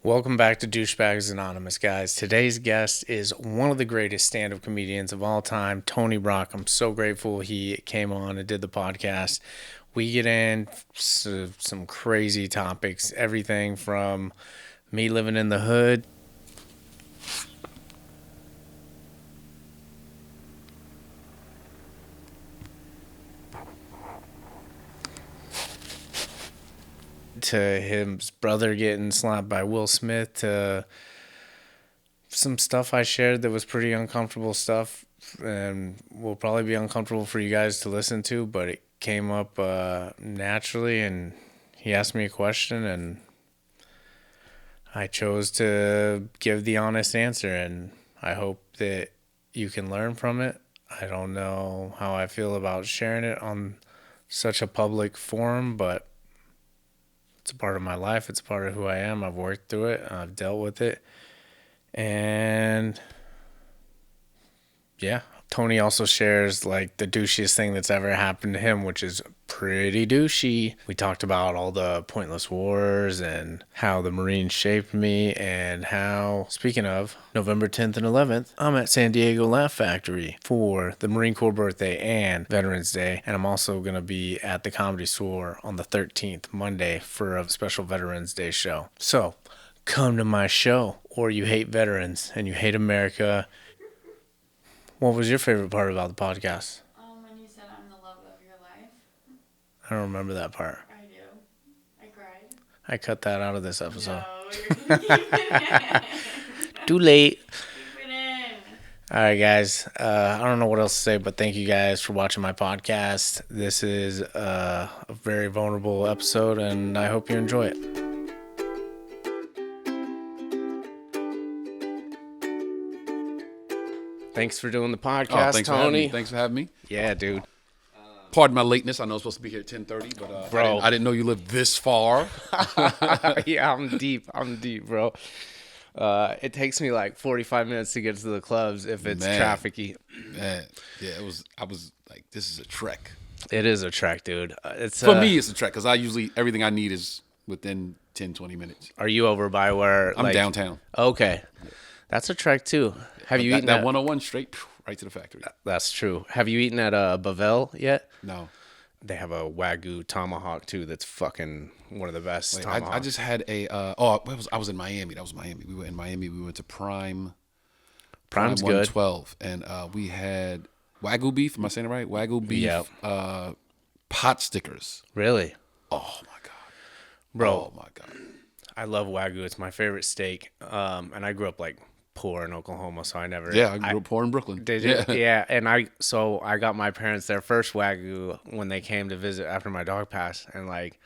Welcome back to Douchebags Anonymous, guys. Today's guest is one of the greatest stand-up comedians of all time, Tony Brock. I'm so grateful he came on and did the podcast. We get in some crazy topics, everything from me living in the hood to his brother getting slapped by Will Smith to some stuff I shared that was pretty uncomfortable stuff and will probably be uncomfortable for you guys to listen to, but it came up naturally and he asked me a question and I chose to give the honest answer, and I hope that you can learn from it. I don't know how I feel about sharing it on such a public forum, but it's a part of my life. It's a part of who I am. I've worked through it. I've dealt with it. And yeah, Tony also shares like the douchiest thing that's ever happened to him, which is pretty douchey. We talked about all the pointless wars and how the Marines shaped me, and how, speaking of, November 10th and 11th, I'm at San Diego Laugh Factory for the Marine Corps birthday and Veterans Day. And I'm also going to be at the Comedy Store on the 13th, Monday, for a special Veterans Day show. So come to my show, or you hate veterans and you hate America. What was your favorite part about the podcast? When you said I'm the love of your life. I don't remember that part. I do. I cried. I cut that out of this episode. No, you're gonna keep it in. Too late. Keep it in. All right, guys. I don't know what else to say, but thank you guys for watching my podcast. This is a very vulnerable episode, and I hope you enjoy it. Thanks for doing the podcast, Tony. Thanks for having me. Yeah, dude. Pardon my lateness. I know I was supposed to be here at 10:30, but Bro. I didn't know you lived this far. Yeah, I'm deep, bro. It takes me like 45 minutes to get to the clubs if it's trafficy. Man, yeah, I was like, this is a trek. It is a trek, dude. It's For me, it's a trek because everything I need is within 10, 20 minutes. Are you over by where? I'm downtown. Okay, that's a trek too. Have you eaten that at 101 straight right to the factory? That's true. Have you eaten at Bavel yet? No. They have a Wagyu tomahawk too. That's fucking one of the best. I just had a. I was in Miami. That was Miami. We were in Miami. We went to Prime. Prime's Prime good. 112, and we had Wagyu beef. Am I saying it right? Wagyu beef. Yep. Pot stickers. Really, Oh my god, bro. Oh my god. I love Wagyu. It's my favorite steak. And I grew up like poor in Oklahoma, so I never. Yeah, I grew up poor in Brooklyn. Did you? Yeah. And I got my parents their first Wagyu when they came to visit after my dog passed, and like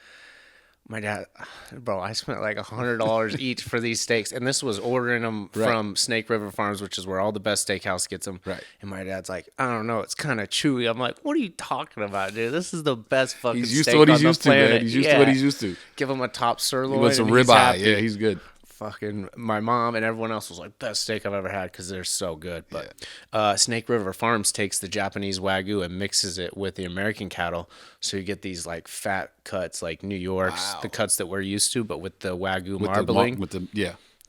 my dad, bro, I spent like $100 each for these steaks, and this was ordering them from Snake River Farms, which is where all the best steakhouse gets them. Right. And my dad's like, I don't know, it's kind of chewy. I'm like, what are you talking about, dude? This is the best fucking He's used steak to what on he's the used to, planet. man. He's used to what he's used to. Give him a top sirloin. He wants some and he's ribeye. happy. Yeah, he's good. Fucking my mom and everyone else was like, best steak I've ever had because they're so good. But Snake River Farms takes the Japanese Wagyu and mixes it with the American cattle, so you get these like fat cuts like New York's, the cuts that we're used to, but with the Wagyu marbling.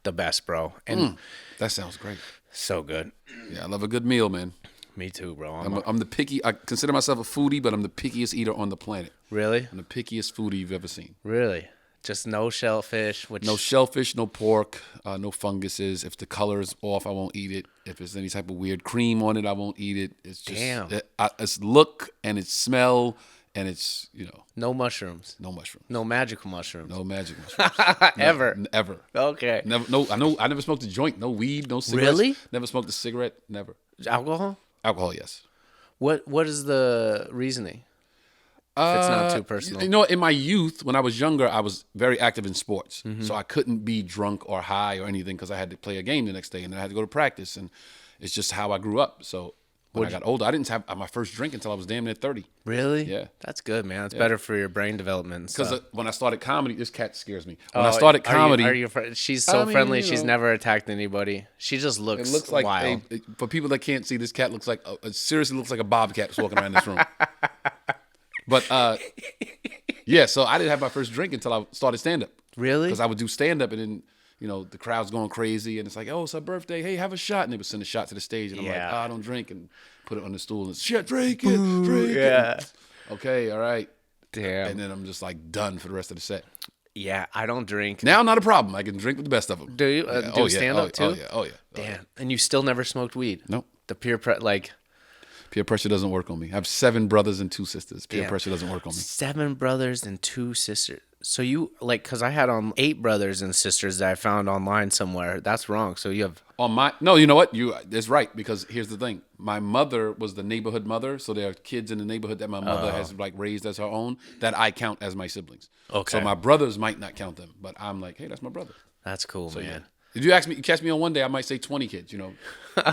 The best, bro. And that sounds great. so good. Yeah, I love a good meal, man. Me too, bro. I'm the picky. I consider myself a foodie, but I'm the pickiest eater on the planet. Really? I'm the pickiest foodie you've ever seen. Really? Just no shellfish? No shellfish, no pork, no funguses. If the color is off, I won't eat it. If there's any type of weird cream on it, I won't eat it. It's just it's look and it's smell and it's, No mushrooms? no mushroom. No magical mushrooms? No magic mushrooms. Ever? Ever. Okay. Never. No, I never smoked a joint. No weed, no cigarettes. Really? Never smoked a cigarette. Never. Alcohol? Alcohol, yes. What is the reasoning? If it's not too personal. In my youth, when I was younger, I was very active in sports. So I couldn't be drunk or high or anything because I had to play a game the next day and then I had to go to practice. And it's just how I grew up. So when I got older, I didn't have my first drink until I was damn near 30. Really? Yeah. That's good, man. It's better for your brain development and stuff. Because when I started comedy, this cat scares me. When I started comedy. Are you she's so friendly. She's never attacked anybody. She just It looks looks like, wild. for people that can't see, this cat looks like, seriously looks like a bobcat that's walking around this room. But, yeah, so I didn't have my first drink until I started stand-up. Really? Because I would do stand-up and then, the crowd's going crazy, and it's like, oh, it's her birthday. Hey, have a shot. And they would send a shot to the stage, and I'm like, I don't drink, and put it on the stool, and shit, drink it. Yeah. Okay, all right. Damn. And then I'm just like done for the rest of the set. Yeah, I don't drink. Now, not a problem. I can drink with the best of them. Do you? Do stand up too? Oh yeah. Damn. And you still never smoked weed? Nope. The peer pressure doesn't work on me. I have 7 brothers and 2 sisters. Peer pressure doesn't work on me. 7 brothers and 2 sisters. So you because I had 8 brothers and sisters that I found online somewhere. That's wrong. So you have No, you know what? That's right, because here's the thing. My mother was the neighborhood mother, so there are kids in the neighborhood that my mother has raised as her own that I count as my siblings. Okay. So my brothers might not count them, but I'm like, hey, that's my brother. That's cool, man. Yeah. If you catch me on one day, I might say 20 kids. It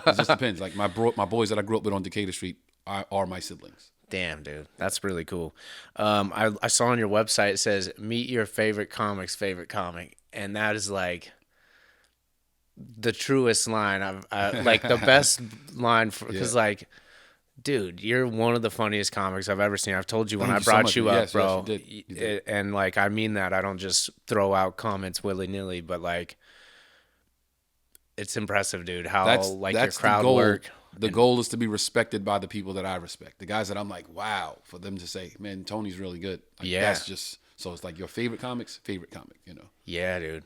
just depends. Like my boys that I grew up with on Decatur Street are my siblings. Damn, dude, that's really cool. I saw on your website it says meet your favorite comic's favorite comic, and that is like the truest line. I've like the best line because like, dude, you're one of the funniest comics I've ever seen. I've told you when I brought you up, bro. Yes, you did. And like I mean that. I don't just throw out comments willy nilly, but like it's impressive, dude. How that's your crowd work. The goal is to be respected by the people that I respect. The guys that I'm like, wow, for them to say, man, Tony's really good. Like, that's just, so it's like your favorite comic's favorite comic, Yeah, dude.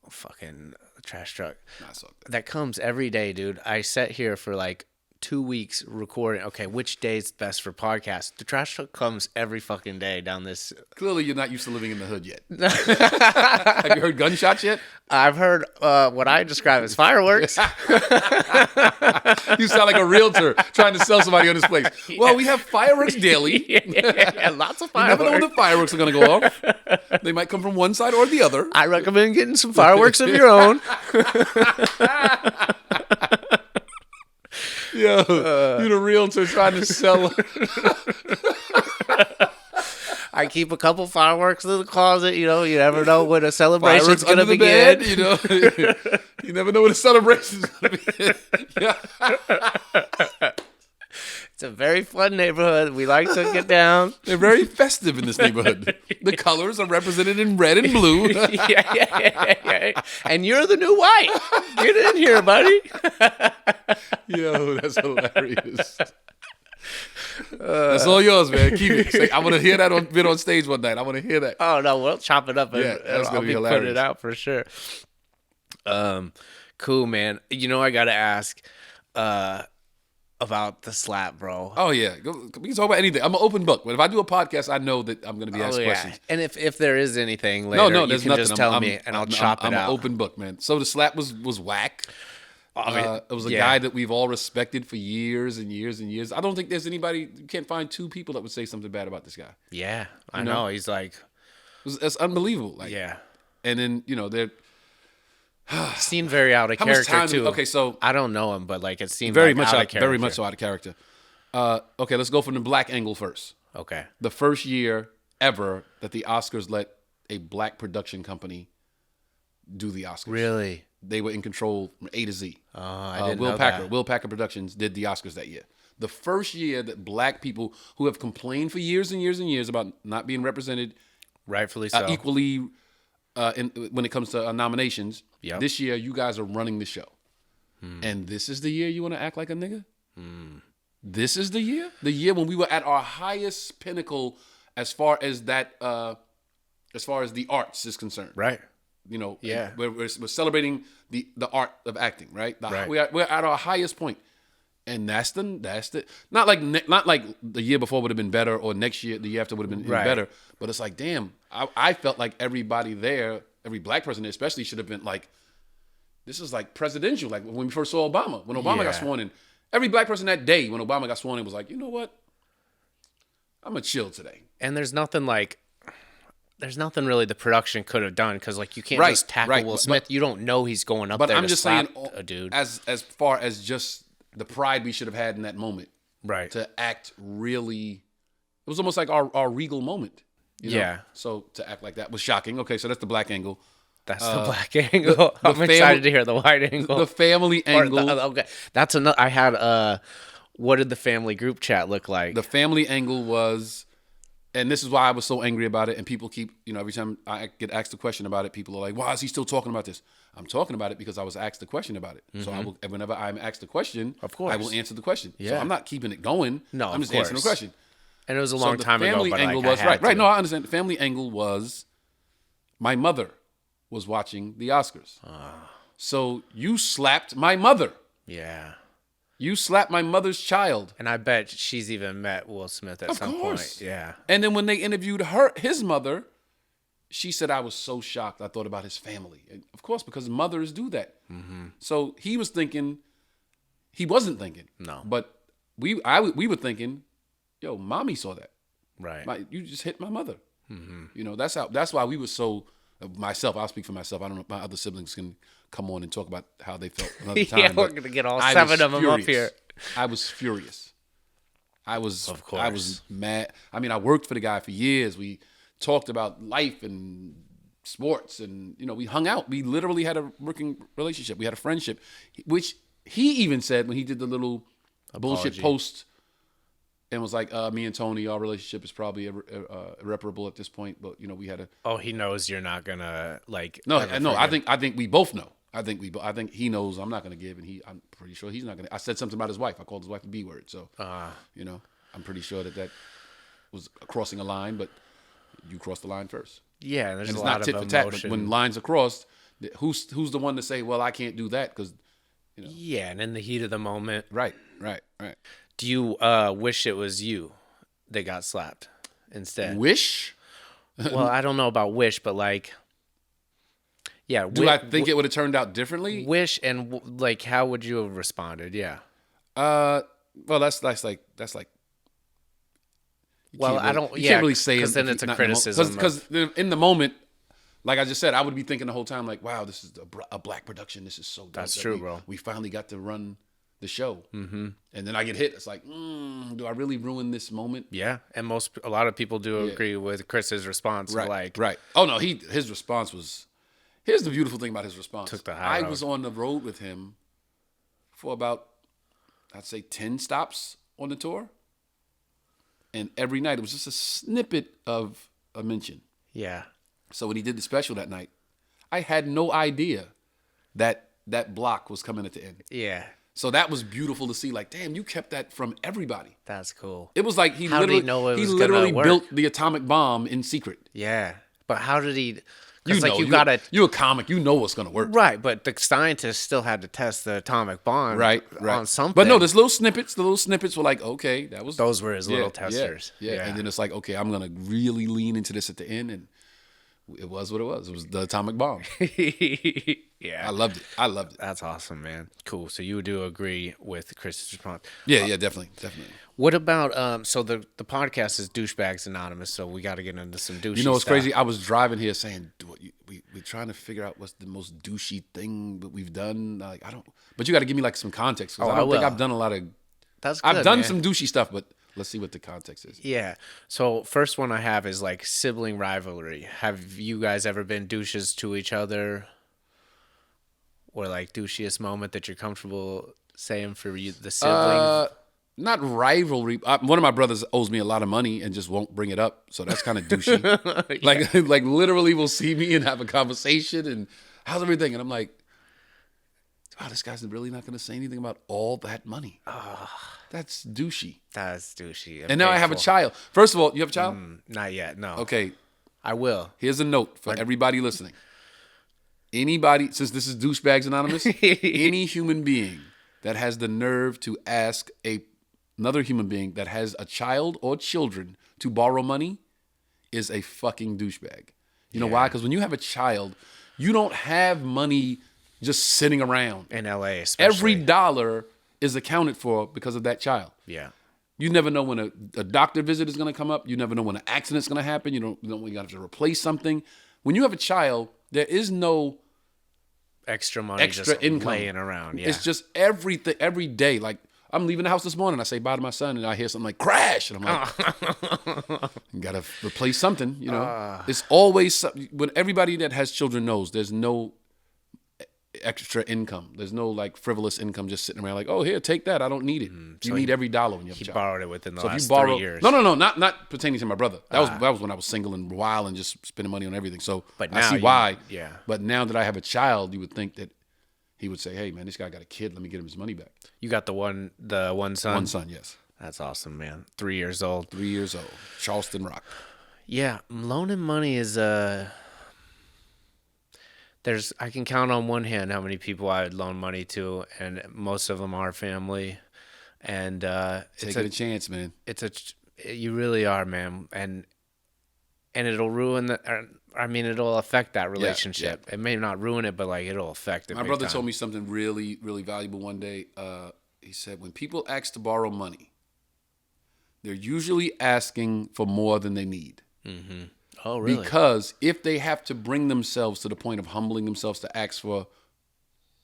Fucking trash truck. Nah, so that comes every day, dude. I sat here for like 2 weeks recording. Okay, which day's best for podcasts? The trash truck comes every fucking day down this. Clearly, you're not used to living in the hood yet. Have you heard gunshots yet? I've heard what I describe as fireworks. You sound like a realtor trying to sell somebody on this place. Well, we have fireworks daily. Lots of fireworks. You never know when the fireworks are going to go off. They might come from one side or the other. I recommend getting some fireworks of your own. Yo, you're the realtor trying to sell. I keep a couple fireworks in the closet. You never know when a celebration's going to begin. Bed, you never know when a celebration's going to begin. Yeah. It's a very fun neighborhood. We like to get down. They're very festive in this neighborhood. The colors are represented in red and blue. Yeah. And you're the new white. Get in here, buddy. Yo, that's hilarious. That's all yours, man. Keep it. I want to hear that bit on stage one night. I want to hear that. Oh no, we'll chop it up. And that's gonna be hilarious. Putting it out for sure. Cool, man. I gotta ask about the slap, bro. Oh yeah, we can talk about anything. I'm an open book. But if I do a podcast, I know that I'm going to be asked questions. And if there is anything later, no, you there's can nothing. just tell me, and I'll chop it out. I'm an open book, man. So the slap was whack. It was a guy that we've all respected for years and years and years. I don't think there's anybody. You can't find 2 people that would say something bad about this guy. Yeah, I know. He's like, it's unbelievable. Like, yeah. And then they're. Seemed very out of character too. Okay, so I don't know him, but like it seemed very like much out of character. very much so out of character. Okay, let's go from the black angle first. Okay. The first year ever that the Oscars let a black production company do the Oscars. Really? They were in control from A to Z. Oh, I didn't know that. Will Packer Productions did the Oscars that year. The first year that black people who have complained for years and years and years about not being represented, rightfully so, equally when it comes to nominations. Yep. This year, you guys are running the show. And this is the year you want to act like a nigga? This is the year when we were at our highest pinnacle as far as that, as far as the arts is concerned. Right. Yeah. We're celebrating the art of acting, right? Right. We're at our highest point. And that's the not like the year before would have been better, or next year, the year after would have been better. But it's like, damn, I felt like everybody there, every black person there especially, should have been like, this is like presidential. Like when we first saw Obama, when Obama got sworn in, every black person that day when Obama got sworn in was like, you know what? I'm gonna chill today. And there's nothing really the production could have done, because like you can't just tackle Will Smith. You don't know he's going up there. But I'm just saying, a dude. As far as just the pride we should have had in that moment, right? To act really, it was almost like our regal moment. Yeah. So to act like that was shocking. Okay, so that's the black angle. That's the black angle. I'm excited to hear the white angle. The family angle. Okay, that's another. I had what did the family group chat look like? The family angle was And this is why I was so angry about it. And people keep, every time I get asked a question about it, people are like, why is he still talking about this? I'm talking about it because I was asked a question about it. So whenever I'm asked a question, Of course. I will answer the question. So Yeah. I'm not keeping it going. No, I'm of just answering the course. question. And it was a So long the time ago, family but angle like, was I had right. to. No, I understand. The family angle was my mother was watching the Oscars. So you slapped my mother. Yeah. You slapped my mother's child. And I bet she's even met Will Smith at some point. Yeah. And then when they interviewed his mother, she said, I was so shocked. I thought about his family. And of course, because mothers do that. So he was thinking, he wasn't thinking. No. But we were thinking, yo, mommy saw that. Right. You just hit my mother. That's why we were so, myself, I'll speak for myself. I don't know if my other siblings can come on and talk about how they felt another time. Yeah, we're but going to get all I 7 was of them up furious. here. I was furious. Of course. I was mad. I mean, I worked for the guy for years. We talked about life and sports, and we hung out. We literally had a working relationship. We had a friendship, which he even said when he did the little bullshit Apology. post and was like, me and Tony, our relationship is probably irreparable at this point, but we had a Oh, he knows you're not going to, like... no. ever I forget. think we both know. I think he knows I'm not going to give, and I'm pretty sure he's not going to. I said something about his wife. I called his wife the B word, so I'm pretty sure that was crossing a line, but you crossed the line first. Yeah, there's And a it's lot not of tit for tat, but emotion. when lines are crossed, who's the one to say, well, I can't do that because Yeah, and in the heat of the moment. right. Do you wish it was you that got slapped instead? Wish? Well, I don't know about wish, but like... Yeah. Do I think it would have turned out differently? Wish and like, how would you have responded? Yeah. Well, that's like. Well, I don't. You Yeah, can't really say it because then it's a criticism. because in the moment, like I just said, I would be thinking the whole time, like, wow, this is a black production. This is so dope. That's that true, bro. We finally got to run the show, and then I get hit. It's like, do I really ruin this moment? Yeah, and a lot of people do Yeah. agree with Chris's response. Right, Like, right. Oh no, his response was. Here's the beautiful thing about his response. Took the high I road. was on the road with him for about, I'd say, 10 stops on the tour, and every night it was just a snippet of a mention. yeah, So when he did the special that night, I had no idea that that block was coming at the end. yeah, So that was beautiful to see. Like, damn, you kept that from everybody. that's cool. It was like he How did he literally know it he was literally gonna work? built the atomic bomb in secret. Yeah, but how did he? You Because like know, you gotta you're a comic. You know what's gonna work. right, but the scientists still had to test the atomic bomb Right. on something. But no, there's little snippets. The little snippets were like, okay, that was Those were his little yeah, testers. Yeah. And then it's like, okay, I'm gonna really lean into this at the end, and it was what it was. It was the atomic bomb. yeah, I loved it. I loved it. that's awesome, man. Cool. So you do agree with Chris's response? Yeah, definitely. What about so the podcast is Douchebags Anonymous, so we got to get into some douchey You know what's stuff. crazy? I was driving here saying, we're trying to figure out what's the most douchey thing that we've done. Like, I don't, but you got to give me like some context. 'Cause Oh, I don't I think will. I've done a lot of, That's good, I've done man. some douchey stuff, but let's see what the context is. Yeah. So first one I have is like sibling rivalry. Have you guys ever been douches to each other? Or like douchiest moment that you're comfortable saying for you, the sibling? Not rivalry. One of my brothers owes me a lot of money and just won't bring it up, so that's kind of douchey. Like literally, will see me and have a conversation and how's everything, and I'm like, wow, this guy's really not going to say anything about all that money. That's douchey. That's douchey. And now I have a painful. child. First of all, you have a child? Not yet. No. Okay. I will. Here's a note for everybody listening. Anybody, since this is Douchebags Anonymous, any human being that has the nerve to ask another human being that has a child or children to borrow money is a fucking douchebag. You know why? Because when you have a child, you don't have money just sitting around. In LA, especially. Every dollar is accounted for because of that child. Yeah. You never know when a doctor visit is going to come up. You never know when an accident's going to happen. You don't know when you have to replace something. When you have a child, there is no Extra money extra just income laying around. Yeah. It's just everything every day. Like I'm leaving the house this morning. I say bye to my son, and I hear something like crash, and I'm like, gotta replace something. You know, it's always when everybody that has children knows there's no extra income. There's no like frivolous income just sitting around like, oh, here, take that. I don't need it. You so need every dollar when you have He a child. borrowed it within the So if last you borrow, 3 years. no, not pertaining to my brother. That was when I was single and wild and just spending money on everything. So But I now see you- why. yeah. But now that I have a child, you would think that he would say, "Hey, man, this guy got a kid. Let me get him his money back." You got the one son? One son, yes, That's awesome, man. 3 years old. 3 years old, Charleston Rock. Yeah, loaning money is I can count on one hand how many people I would loan money to, and most of them are family. And Taking a chance, man. you really are, man. And it'll ruin it'll affect that relationship. It may not ruin it, but like it'll affect it. My big brother time. told me something really, really valuable one day. He said, when people ask to borrow money, they're usually asking for more than they need. Oh, really? Because if they have to bring themselves to the point of humbling themselves to ask for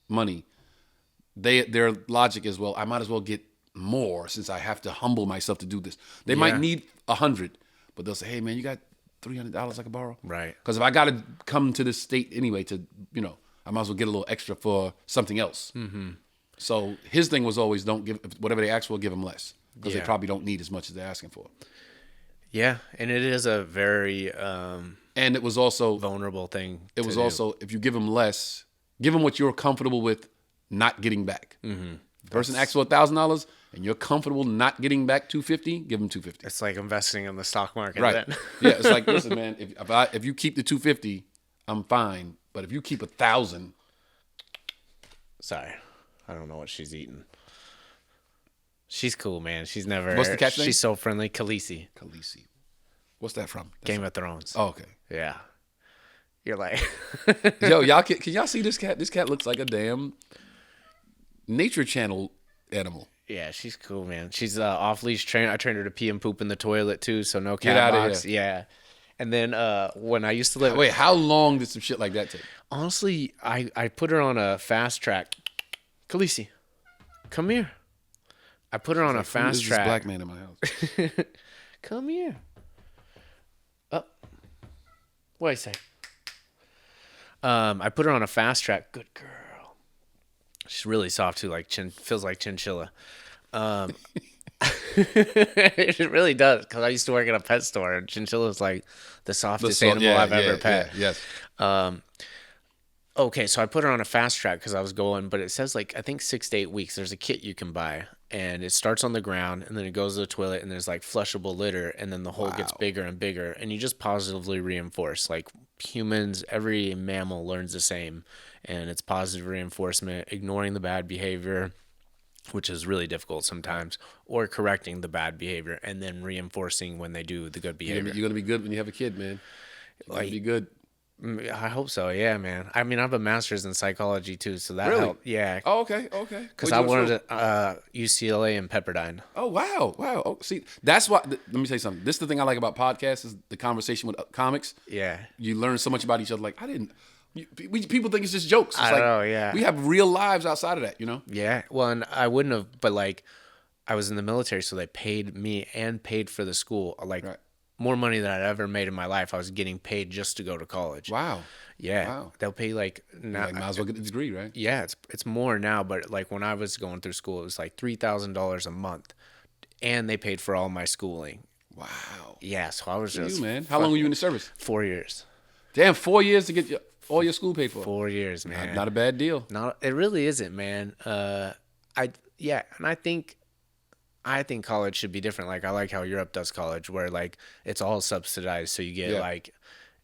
money, their logic is, well, I might as well get more since I have to humble myself to do this. They might need 100, but they'll say, hey, man, you got $300 I can borrow? Right. Because if I got to come to this state anyway to, I might as well get a little extra for something else. Mm-hmm. So his thing was always don't give, whatever they ask for, give them less. Because they probably don't need as much as they're asking for. Yeah, and it is a very And it was also vulnerable thing. It was also, if you give them less, give them what you're comfortable with not getting back. Mm-hmm. The person asks for $1,000 and you're comfortable not getting back $250, give them $250. It's like investing in the stock market. Right. Then. Yeah, it's like, listen, man, if you keep the $250, I'm fine. But if you keep $1,000, Sorry, I don't know what she's eating. She's cool, man. She's never. What's the cat's name? She's so friendly. Khaleesi. Khaleesi. What's that from? Game of Thrones. Oh, okay. Yeah. You're like. Yo, can y'all see this cat? This cat looks like a damn Nature Channel animal. Yeah, she's cool, man. She's off leash trained. I trained her to pee and poop in the toilet too, so no cat Get outta box. here. Yeah. And then when I used to live, Wait, how long did some shit like that take? honestly, I put her on a fast track. Khaleesi, come here. I put her on a fast Who is this track. black man in my house? Come here. Up. What I say? I put her on a fast track. Good girl. She's really soft too. Like feels like chinchilla. It really does, because I used to work at a pet store, and chinchilla is like the softest animal I've ever pet. Yes. Okay, so I put her on a fast track because I was going, but it says like I think 6 to 8 weeks. There's a kit you can buy, and it starts on the ground, and then it goes to the toilet, and there's like flushable litter, and then the hole gets bigger and bigger, and you just positively reinforce. Like humans, every mammal learns the same, and it's positive reinforcement, ignoring the bad behavior, which is really difficult sometimes, or correcting the bad behavior, and then reinforcing when they do the good behavior. You're gonna be good when you have a kid, man. You're gonna be good. I hope so. Yeah, man. I mean, I have a master's in psychology too, so that Really? helped. Yeah. Oh, okay. Because I wanted to UCLA and Pepperdine. Oh, wow. Oh, see, that's why. Let me tell you something. This is the thing I like about podcasts is the conversation with comics. Yeah. You learn so much about each other. Like, people think it's just jokes. It's I like, know, yeah. We have real lives outside of that, you know? Yeah. Well, and I wouldn't have, but like, I was in the military, so they paid me and paid for the school. Like, Right. more money than I'd ever made in my life. I was getting paid just to go to college. Wow. Yeah. Wow. They'll pay like now. Like, might as well get the degree, right? Yeah, it's more now, but like when I was going through school, it was like $3,000 a month, and they paid for all my schooling. Wow. Yeah, so I was Good for just you, man. How long were you in the service? 4 years. Damn, 4 years to get all your school paid for. 4 years, man. Not a bad deal. Not it really isn't, man. And I think college should be different. Like I like how Europe does college, where like it's all subsidized, so you get like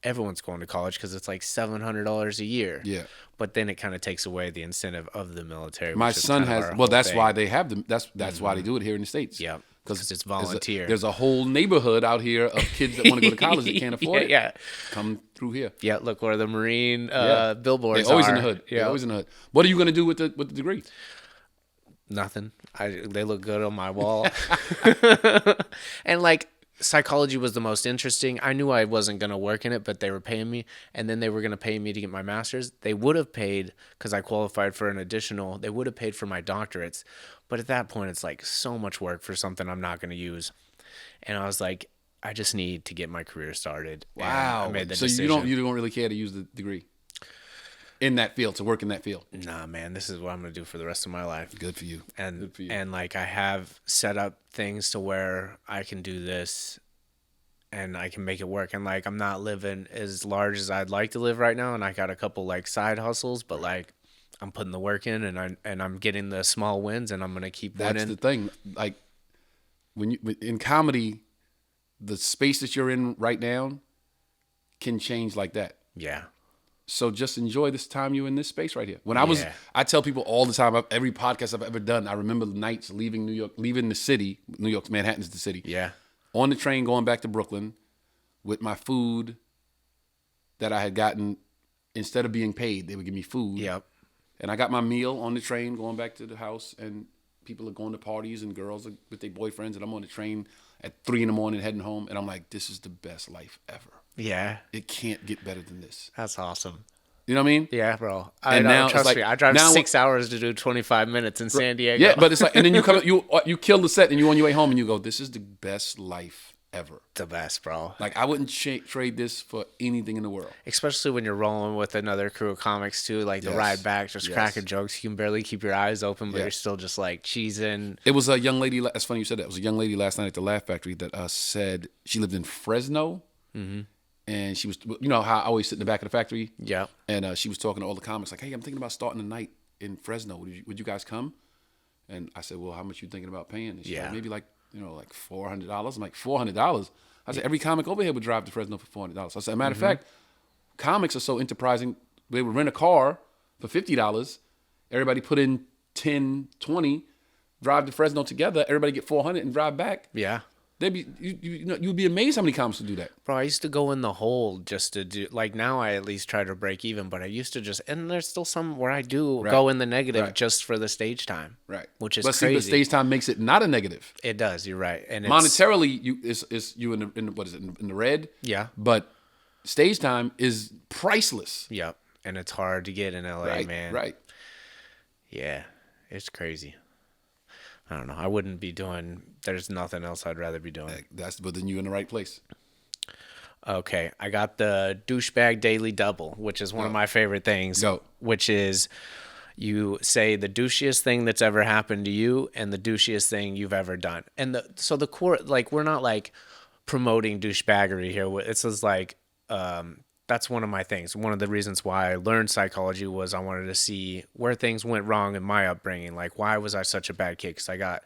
everyone's going to college because it's like $700 a year. Yeah. But then it kind of takes away the incentive of the military. My which is son kind of has. our Well, whole that's thing. why they have them. That's why they do it here in the States. Yeah, because it's volunteer. There's a whole neighborhood out here of kids that want to go to college that can't afford it. Yeah. Come through here. Yeah, look where the Marine Yeah. billboards They're always in are. the hood. Yeah. They're always in the hood. What are you going to do with the degree? Nothing. They look good on my wall. And like psychology was the most interesting. I knew I wasn't going to work in it, but they were paying me, and then they were going to pay me to get my master's. They would have paid, because I qualified for an additional, they would have paid for my doctorates. But at that point, it's like so much work for something I'm not going to use. And I was like, I just need to get my career started. And Wow. I made the So decision. you don't really care to use the degree? in that field, to work in that field? Nah, man, this is what I'm gonna do for the rest of my life. Good for you. And Good for you. and like I have set up things to where I can do this and I can make it work. And like I'm not living as large as I'd like to live right now, and I got a couple like side hustles, but like I'm putting the work in, and I'm getting the small wins, and I'm gonna keep That's winning. the thing. Like when you in comedy, the space that you're in right now can change like that. Yeah. So just enjoy this time you're in this space right here. When Yeah. I tell people all the time, every podcast I've ever done, I remember the nights leaving New York, leaving the city. New York, Manhattan's the city. Yeah. On the train going back to Brooklyn with my food that I had gotten. Instead of being paid, they would give me food. Yep. And I got my meal on the train going back to the house, and people are going to parties and girls are with their boyfriends, and I'm on the train at 3 a.m. heading home, and I'm like, this is the best life ever. Yeah. It can't get better than this. That's awesome. You know what I mean? Yeah, bro. And now it's trust like- me, I drive now- 6 hours to do 25 minutes in San Diego. Yeah, but it's like, and then you come, you kill the set, and you on your way home, and you go, this is the best life ever. the best, bro. Like I wouldn't trade this for anything in the world. Especially when you're rolling with another crew of comics too, like the Yes. ride back, just Yes. cracking jokes. You can barely keep your eyes open, but Yeah. you're still just like cheesing. It was a young lady. That's funny you said that. It was a young lady last night at the Laugh Factory that said she lived in Fresno, and she was, you know how I always sit in the back of the factory. Yeah. And she was talking to all the comics like, "Hey, I'm thinking about starting a night in Fresno. Would you guys come?" And I said, "Well, how much you thinking about paying?" And she Yeah. said, maybe like like $400. I'm like, $400. I said, every comic over here would drive to Fresno for $400. I said, matter of fact, comics are so enterprising. They would rent a car for $50. Everybody put in 10, 20, drive to Fresno together. Everybody get 400 and drive back. Yeah. They'd be you'd be amazed how many comics would do that. Bro, I used to go in the hole just to do, like, now I at least try to break even, but I used to just, and there's still some where I do go in the negative Right. just for the stage time. Right. Which is but crazy. see, the stage time makes it not a negative. It does, you're right. And it's, Monetarily, you in the what is it in the red? Yeah. But stage time is priceless. Yep. And it's hard to get in LA, Right. man. Right. Yeah. It's crazy. I don't know. I wouldn't be doing, there's nothing else I'd rather be doing. But then you're in the right place. Okay, I got the douchebag daily double, which is one of my favorite things. Go. Which is you say the douchiest thing that's ever happened to you and the douchiest thing you've ever done. And so the core, like, we're not like promoting douchebaggery here. It's just like that's one of my things. One of the reasons why I learned psychology was I wanted to see where things went wrong in my upbringing. Like, why was I such a bad kid? Because I got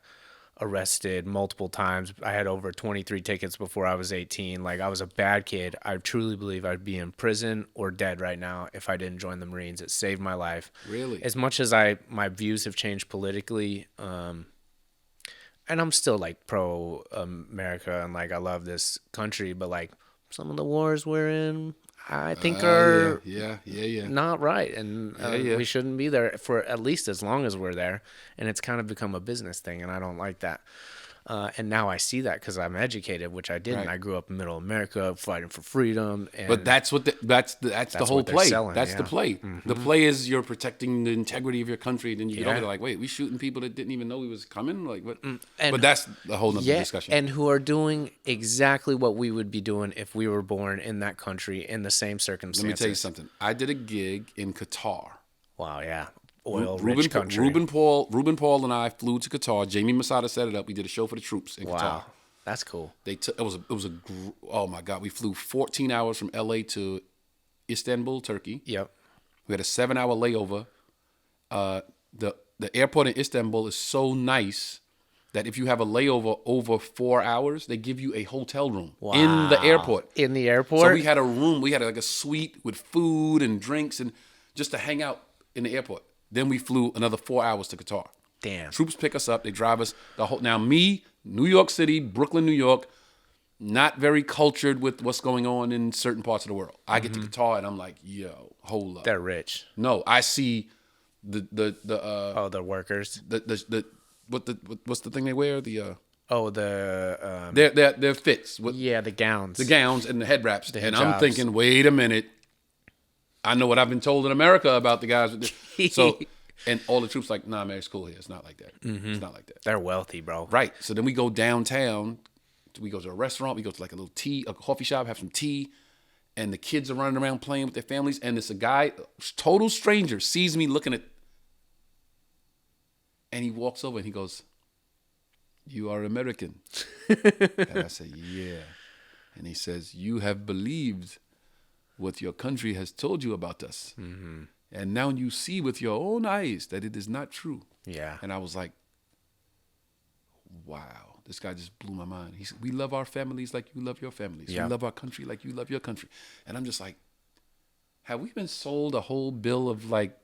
arrested multiple times. I had over 23 tickets before I was 18. Like, I was a bad kid. I truly believe I'd be in prison or dead right now if I didn't join the Marines. It saved my life. Really? As much as my views have changed politically, and I'm still like pro America and like I love this country, but like some of the wars we're in, I think are yeah. not right, and Yeah. we shouldn't be there for at least as long as we're there. And it's kind of become a business thing, and I don't like that. And now I see that because I'm educated, which I didn't. Right. I grew up in Middle America, fighting for freedom. And But that's what that's the whole what they're play. selling, That's yeah. the play. The play is you're protecting the integrity of your country. Then you get over there like, wait, we shooting people that didn't even know we was coming. Like what? But that's a whole nother discussion. and who are doing exactly what we would be doing if we were born in that country in the same circumstances. Let me tell you something. I did a gig in Qatar. Wow, yeah, oil-rich country. Ruben Paul and I flew to Qatar. Jamie Masada set it up. We did a show for the troops in Qatar. Wow, that's cool. Oh my God. We flew 14 hours from LA to Istanbul, Turkey. Yep. We had a 7-hour layover. The airport in Istanbul is so nice that if you have a layover over 4 hours, they give you a hotel room in the airport. In the airport? So we had a room. We had like a suite with food and drinks and just to hang out in the airport. Then we flew another 4 hours to Qatar. Damn. Troops pick us up. They drive us the whole. Now me, New York City, Brooklyn, New York, not very cultured with what's going on in certain parts of the world. I get to Qatar and I'm like, yo, hold up. They're rich. No, I see the They're workers. what's the thing they wear? Their fits. The gowns. The gowns and the head wraps. And I'm hijabs. thinking, wait a minute. I know what I've been told in America about the guys. So, and all the troops like, nah, man, it's cool here. It's not like that. It's not like that. They're wealthy, bro. Right. So then we go downtown. We go to a restaurant. We go to like a coffee shop, have some tea. and the kids are running around playing with their families, and this a guy, total stranger, sees me looking at, and he walks over and he goes, "You are American." And I said, "Yeah." And he says, "You have believed what your country has told you about us. Mm-hmm. And now you see with your own eyes that it is not true." Yeah. And I was like, wow, this guy just blew my mind. He said, "We love our families like you love your families. Yeah. We love our country like you love your country." And I'm just like, have we been sold a whole bill of like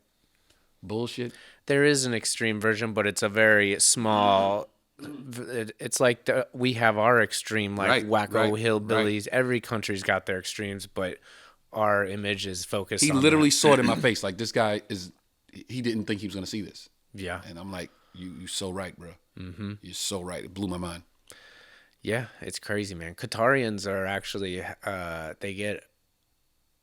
bullshit? There is an extreme version, but it's a very small. It's like we have our extreme, like wacko hillbillies. Right. Every country's got their extremes, but our image is focused. He on literally that. saw it in my face. Like, this guy he didn't think he was going to see this. Yeah. And I'm like, you so right, bro. Mm-hmm. You're so right. It blew my mind. Yeah, it's crazy, man. Qatarians are actually they get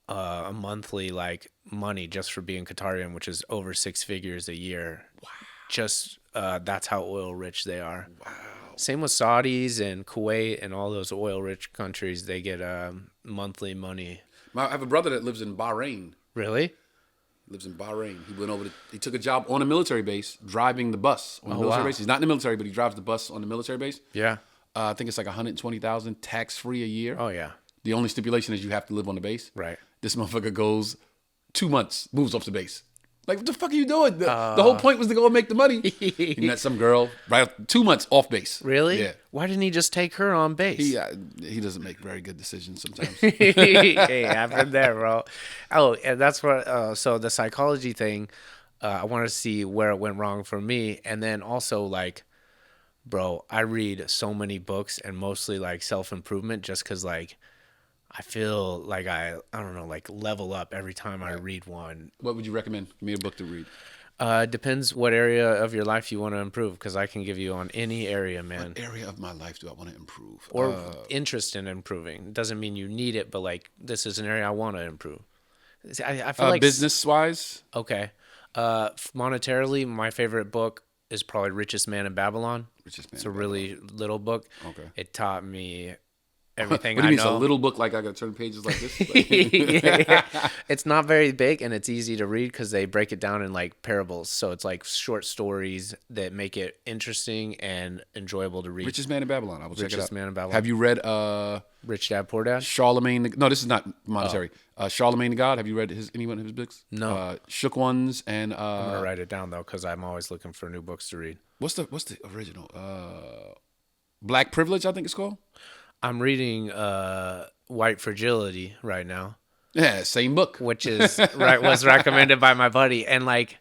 a monthly like money just for being Qatarian, which is over 6 figures a year. Wow. Just that's how oil rich they are. Wow. Same with Saudis and Kuwait and all those oil rich countries. They get monthly money. I have a brother that lives in Bahrain. Really? Lives in Bahrain. He went over he took a job on a military base driving the bus on the military base. He's not in the military, but he drives the bus on the military base. Yeah. I think it's like $120,000 tax free a year. Oh yeah. The only stipulation is you have to live on the base. Right. This motherfucker goes 2 months, moves off the base. Like, what the fuck are you doing? The whole point was to go and make the money. He met some girl, right? 2 months off base. Really? Yeah. Why didn't he just take her on base? He doesn't make very good decisions sometimes. Hey, I've been there, bro. Oh, and that's what. So the psychology thing, I want to see where it went wrong for me, and then also like, bro, I read so many books and mostly like self-improvement, just because like I feel like I don't know, like level up every time I read one. What would you recommend? Give me a book to read. Depends what area of your life you want to improve, because I can give you on any area, man. What area of my life do I want to improve? Or interest in improving. Doesn't mean you need it, but like this is an area I want to improve. I feel like business-wise? Okay. Monetarily, my favorite book is probably Richest Man in Babylon. Richest Man It's in a really little book. Okay. It taught me everything What do you I mean know. it's a little book, like I got to turn pages like this? Yeah. It's not very big, and it's easy to read because they break it down in like parables. So it's like short stories that make it interesting and enjoyable to read. Richest Man in Babylon. I will check it out. Richest Man in Babylon. Have you read Rich Dad Poor Dad? Charlemagne? No, this is not monetary. Charlemagne the God. Have you read any one of his books? No. Shook Ones and I'm gonna write it down though, because I'm always looking for new books to read. what's the original? Black Privilege, I think it's called. I'm reading White Fragility right now, Yeah, same book. which is was recommended by my buddy, and like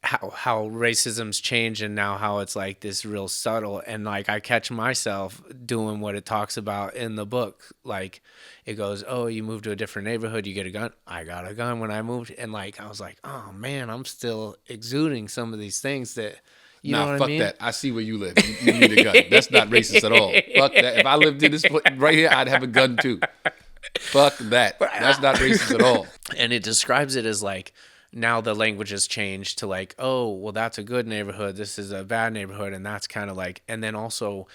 how racism's changed, and now how it's like this real subtle, and like I catch myself doing what it talks about in the book. Like it goes, oh, you move to a different neighborhood, you get a gun. I got a gun when I moved, and like I was like, oh man, I'm still exuding some of these things that. You know what fuck I mean? that. I see where you live. You need a gun. That's not racist at all. Fuck that. If I lived in this right here, I'd have a gun too. Fuck that. That's not racist at all. And it describes it as like, now the language has changed to like, oh, well, that's a good neighborhood. This is a bad neighborhood. And that's kind of like, and then also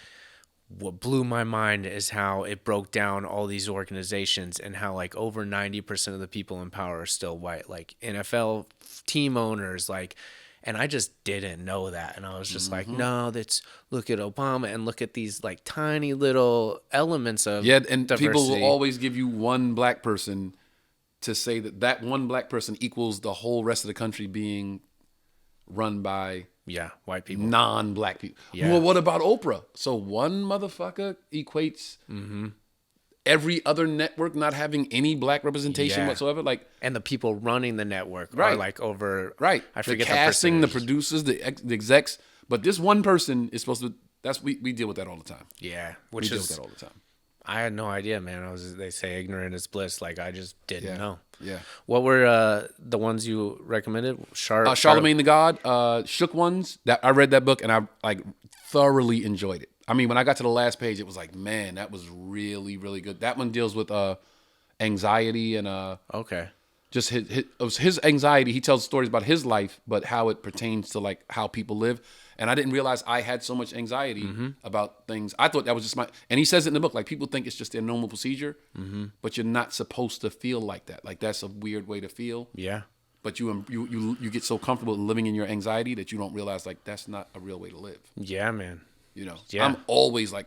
what blew my mind is how it broke down all these organizations and how like over 90% of the people in power are still white, like NFL team owners, like, and I just didn't know that. And I was just like, no, look at Obama and look at these like tiny little elements of and diversity. people will always give you one black person to say that one black person equals the whole rest of the country being run by white people, non-black people. Yeah. Well, what about Oprah? So one motherfucker equates every other network not having any black representation whatsoever. Like, and the people running the network are like over I forget the casting, the percentage. producers, the execs. But this one person is supposed to. We deal with that all the time. Yeah, We deal with that all the time. I had no idea, man. They say ignorant is bliss. Like I just didn't know. Yeah. What were the ones you recommended? Charlemagne the God, Shook Ones. That I read that book and I like thoroughly enjoyed it. I mean, when I got to the last page, it was like, man, that was really, really good. That one deals with anxiety and Okay. just it was his anxiety. He tells stories about his life, but how it pertains to like how people live. And I didn't realize I had so much anxiety about things. I thought that was just and he says it in the book, like people think it's just their normal procedure, but you're not supposed to feel like that. Like that's a weird way to feel. Yeah. But you get so comfortable living in your anxiety that you don't realize like that's not a real way to live. Yeah, man. You know, Yeah. I'm always like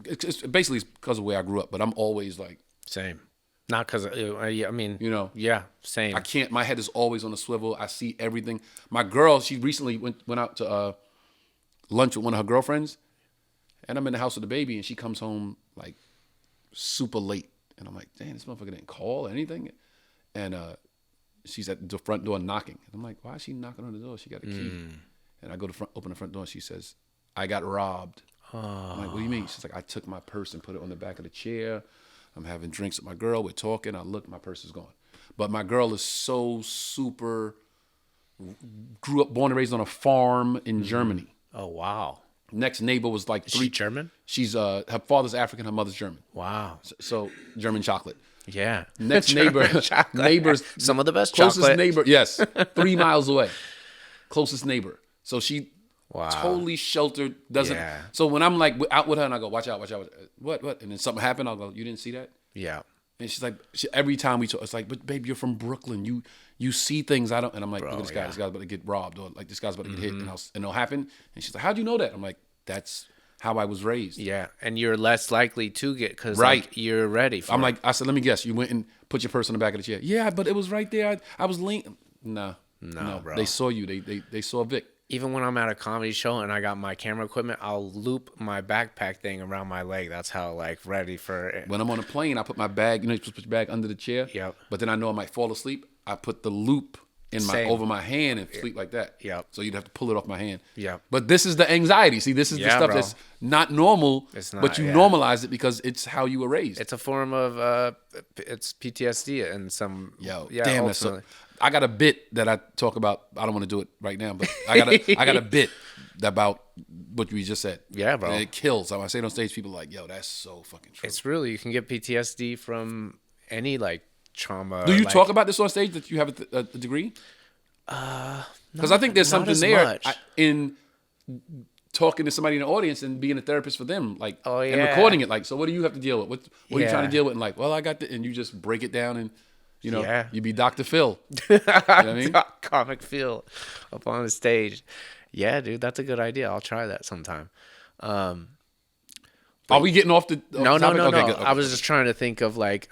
it's basically because of where I grew up, but I'm always like Same. Not because, I mean, you know, yeah, same. I can't. My head is always on a swivel. I see everything. My girl, she recently went out to lunch with one of her girlfriends, and I'm in the house with the baby, and she comes home like super late, and I'm like, damn, this motherfucker didn't call or anything, and she's at the front door knocking, and I'm like, why is she knocking on the door? She got a key, and I go to open the front door, and she says, I got robbed. I'm like, what do you mean? She's like, I took my purse and put it on the back of the chair. I'm having drinks with my girl. We're talking. I look, my purse is gone. But my girl is so super, grew up, born and raised on a farm in Germany. Oh, wow. Next neighbor was like Is she German? She's, her father's African, her mother's German. Wow. So German chocolate. Yeah. Next neighbors. Some of the best closest chocolate. neighbor, yes, 3 miles away. Closest neighbor. So she Wow. totally sheltered, doesn't. Yeah. So when I'm like out with her and I go, watch out. What? And then something happened, I'll go, you didn't see that? Yeah. And she's like, every time we talk, it's like, but babe, you're from Brooklyn. You see things I don't. And I'm like, Bro, look at this guy. yeah. This guy's about to get robbed, or like this guy's about to get hit, and it'll happen. And she's like, how'd you know that? I'm like, that's how I was raised. Yeah. And you're less likely to get, because Right. like, you're ready for I'm it. like, I said, let me guess. You went and put your purse in the back of the chair. Yeah, but it was right there. I was leaning. No, bro. They saw you. They saw Vic. Even when I'm at a comedy show and I got my camera equipment, I'll loop my backpack thing around my leg. That's how, like, ready for it. When I'm on a plane, I put my bag. You know, you're supposed to put your bag under the chair. Yep. But then I know I might fall asleep. I put the loop in Same. over my hand and sleep like that. Yep. So you'd have to pull it off my hand. Yep. But this is the anxiety. See, this is the Yeah, stuff bro. that's not normal. It's not, but you yeah. normalize it because it's how you were raised. It's a form of, it's PTSD and some, Yo, yeah, damn, ultimately. I got a bit that I talk about. I don't want to do it right now, but I got a bit about what we just said. Yeah, bro. And it kills. So when I say it on stage, people are like, yo, that's so fucking true. It's really, you can get PTSD from any, like, trauma. Do you like, talk about this on stage that you have a degree? Because I think there's not something as there much. in talking to somebody in the audience and being a therapist for them, like, Oh, and yeah. recording it. Like, so what do you have to deal with? What are you trying Yeah. to deal with? And like, well, I got the, and you just break it down and, you know, Yeah. you be Dr. Phil. You know what I mean? Comic feel up on the stage. Yeah, dude, that's a good idea. I'll try that sometime. Are we getting off the No, topic? Okay, good. I was just trying to think of like,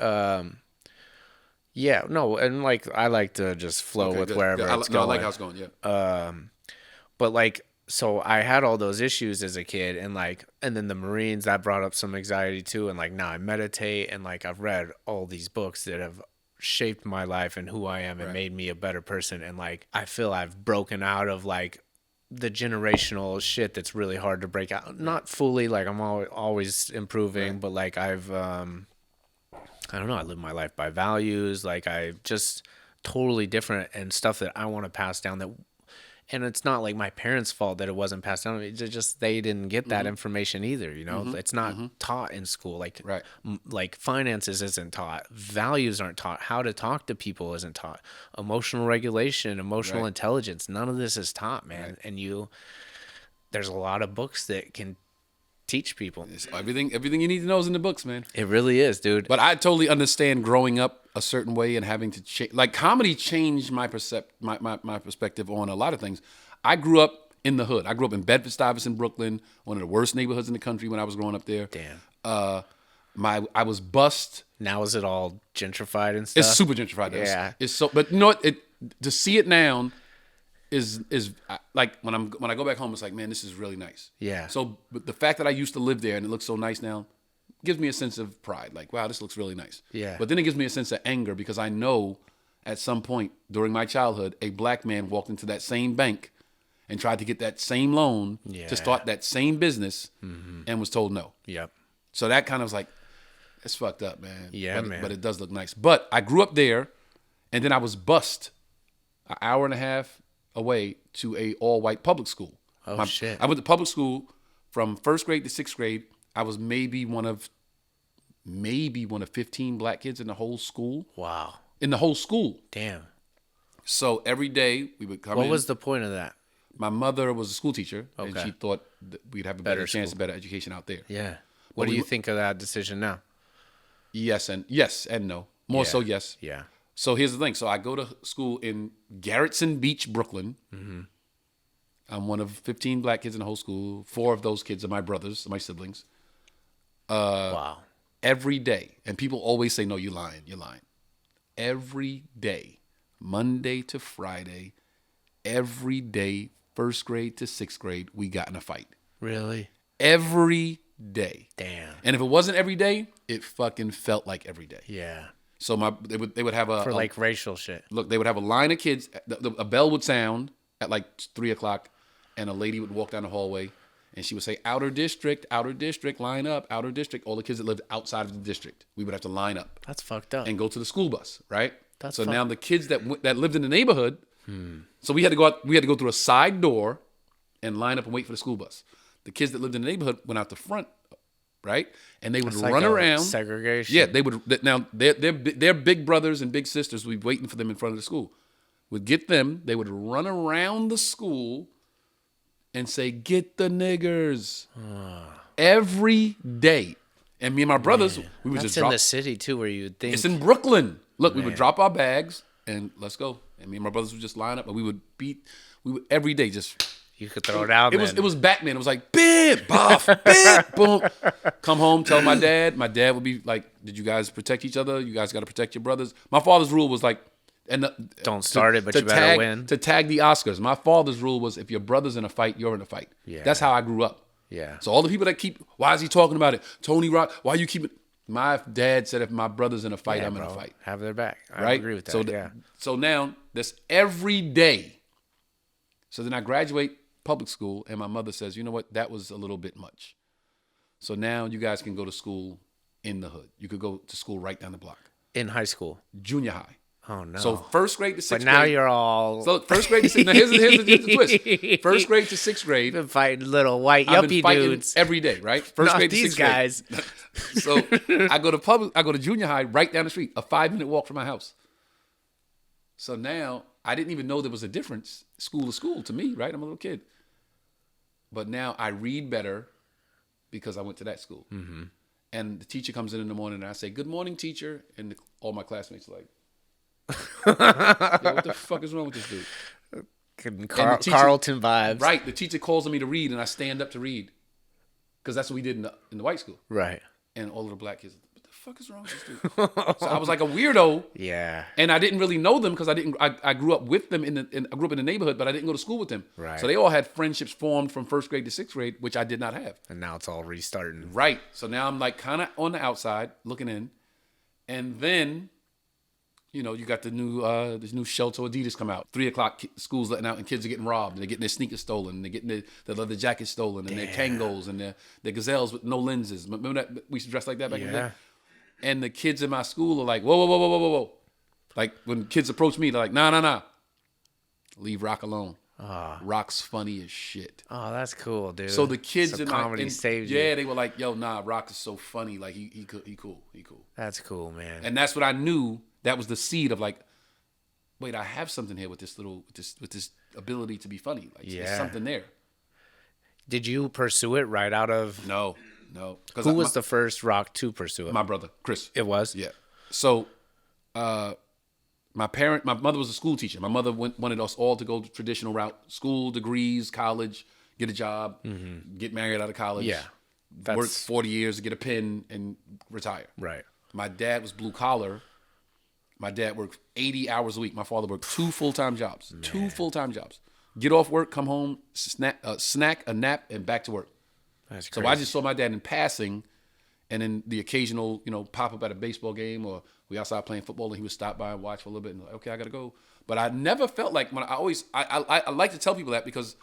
yeah, no, and like I like to just flow Okay, with good. wherever Yeah, it's I going. like how it's going. Yeah. But like, so I had all those issues as a kid, and like, and then the Marines, that brought up some anxiety too. And like now I meditate, and like I've read all these books that have shaped my life and who I am and made me a better person. And like I feel I've broken out of like the generational shit that's really hard to break out. Not fully, like I'm always improving, but like I've I don't know, I live my life by values, like I just totally different and stuff that I want to pass down. That, and it's not like my parents' fault that it wasn't passed down. It's just they didn't get that information either, you know. It's not taught in school. Like like finances isn't taught, values aren't taught, how to talk to people isn't taught, emotional regulation, emotional intelligence, none of this is taught, man. And there's a lot of books that can teach people. It's everything you need to know is in the books, man. It really is, dude. But I totally understand growing up a certain way and having to change. Like comedy changed my perspective on a lot of things. I grew up in the hood. I grew up in Bedford-Stuyvesant, Brooklyn, one of the worst neighborhoods in the country when I was growing up there. Damn. I was bussed. Now is it all gentrified and stuff? It's super gentrified. Yeah. It's so. But you know what? To see it now is like when I go back home, it's like, man, this is really nice. Yeah. So but the fact that I used to live there and it looks so nice now gives me a sense of pride. Like, wow, this looks really nice. Yeah. But then it gives me a sense of anger because I know at some point during my childhood, a black man walked into that same bank and tried to get that same loan to start that same business and was told no. Yep. So that kind of was like, it's fucked up, man. Yeah, but, man. But it does look nice. But I grew up there, and then I was bused an hour and a half away to a all-white public school. Oh, shit. I went to public school from first grade to sixth grade. I was maybe one of 15 black kids in the whole school. Wow. in the whole school. Damn. So every day we would come in. What was the point of that? My mother was a school teacher, and Okay. she thought that we'd have a better chance, school. a better education out there. Yeah. What do you think of that decision now? Yes and no. More so yes. Yeah. So here's the thing. So I go to school in Garrettson Beach, Brooklyn. Mm-hmm. I'm one of 15 black kids in the whole school. 4 of those kids are my brothers, my siblings. Wow. Every day. And people always say, no, you're lying. You're lying. Every day, Monday to Friday, every day, 1st grade to 6th grade, we got in a fight. Really? Every day. Damn. And if it wasn't every day, it fucking felt like every day. Yeah. So they would have For like racial shit. look, they would have a line of kids. A bell would sound at like 3:00, and a lady would walk down the hallway, and she would say, outer district, line up, outer district. All the kids that lived outside of the district, we would have to line up That's fucked up. and go to the school bus, right? That's so now the kids that lived in the neighborhood, so we had to go through a side door and line up and wait for the school bus. The kids that lived in the neighborhood went out the front, right? And they would It's run like a around. segregation. Yeah, they would. Now their big brothers and big sisters would be waiting for them in front of the school. Would get them. They would run around the school and say, "Get the niggers," every day. And me and my brothers, we would That's just in drop. the city too, where you'd think. It's in Brooklyn. Look, we would drop our bags and let's go. And me and my brothers would just line up, and we would every day just. You could throw it out. It was Batman. It was like bip, buff, bip, boom. Come home, tell my dad. My dad would be like, "Did you guys protect each other? You guys got to protect your brothers." My father's rule was like, Don't start it, but you better win. To tag the Oscars. My father's rule was, if your brother's in a fight, you're in a fight. Yeah. That's how I grew up. Yeah. So all the people that why is he talking about it? Tony Rock, why you keep it? My dad said, if my brother's in a fight, Yeah, I'm in bro. a fight. Have their back. I Right? agree with that. So so now this every day. So then I graduate public school, and my mother says, you know what, that was a little bit much. So now you guys can go to school in the hood. You could go to school right down the block. In high school. Junior high. Oh no. So 1st grade to 6th but grade. now you're all. So 1st grade to 6th. Now here's the twist. 1st grade to 6th grade. been fighting little white I've been yuppie fighting dudes. every day, right? 1st Not grade to these 6th guys. grade. So I go to junior high right down the street, a 5-minute walk from my house. So now I didn't even know there was a difference, school to school to me, right? I'm a little kid. But now I read better because I went to that school. Mm-hmm. And the teacher comes in the morning, and I say, "Good morning, teacher." And all my classmates are like, "Yo, what the fuck is wrong with this dude?" Carlton vibes. Right. The teacher calls on me to read, and I stand up to read. Because that's what we did in the white school. Right. And all of the black kids, what the fuck is wrong with this dude? So I was like a weirdo. Yeah. And I didn't really know them because I grew up with them I grew up in the neighborhood, but I didn't go to school with them. Right. So they all had friendships formed from 1st grade to 6th grade, which I did not have. And now it's all restarting. Right. So now I'm like kind of on the outside looking in. And then, you know, you got this new Shelter Adidas come out. 3:00, school's letting out and kids are getting robbed. And they're getting their sneakers stolen. And they're getting their leather jackets stolen. And their Kangos and their Gazelles with no lenses. Remember that? We used to dress like that back in the day? And the kids in my school are like, whoa, whoa, whoa, whoa, whoa, whoa, whoa. Like when kids approach me, they're like, nah. Leave Rock alone. Rock's funny as shit. Oh, that's cool, dude. So the kids in comedy saved you. Yeah, they were like, yo, nah, Rock is so funny. Like he cool. That's cool, man. And that's what I knew. That was the seed of like, wait, I have something here with this ability to be funny. Like there's something there. Did you pursue it right out of? No. Who was the first Rock to pursue it? My brother, Chris. It was? Yeah. So, my mother was a school teacher. My mother wanted us all to go the traditional route: school, degrees, college, get a job, get married out of college. Yeah. Work 40 years to get a pin and retire. Right. My dad was blue collar. My dad worked 80 hours a week. My father worked 2 full-time jobs. Man. 2 full-time jobs. Get off work, come home, snack, a nap, and back to work. That's crazy. So I just saw my dad in passing, and then the occasional, pop up at a baseball game, or we outside playing football, and he would stop by and watch for a little bit, and like, okay, I gotta go. But I never felt like I like to tell people that because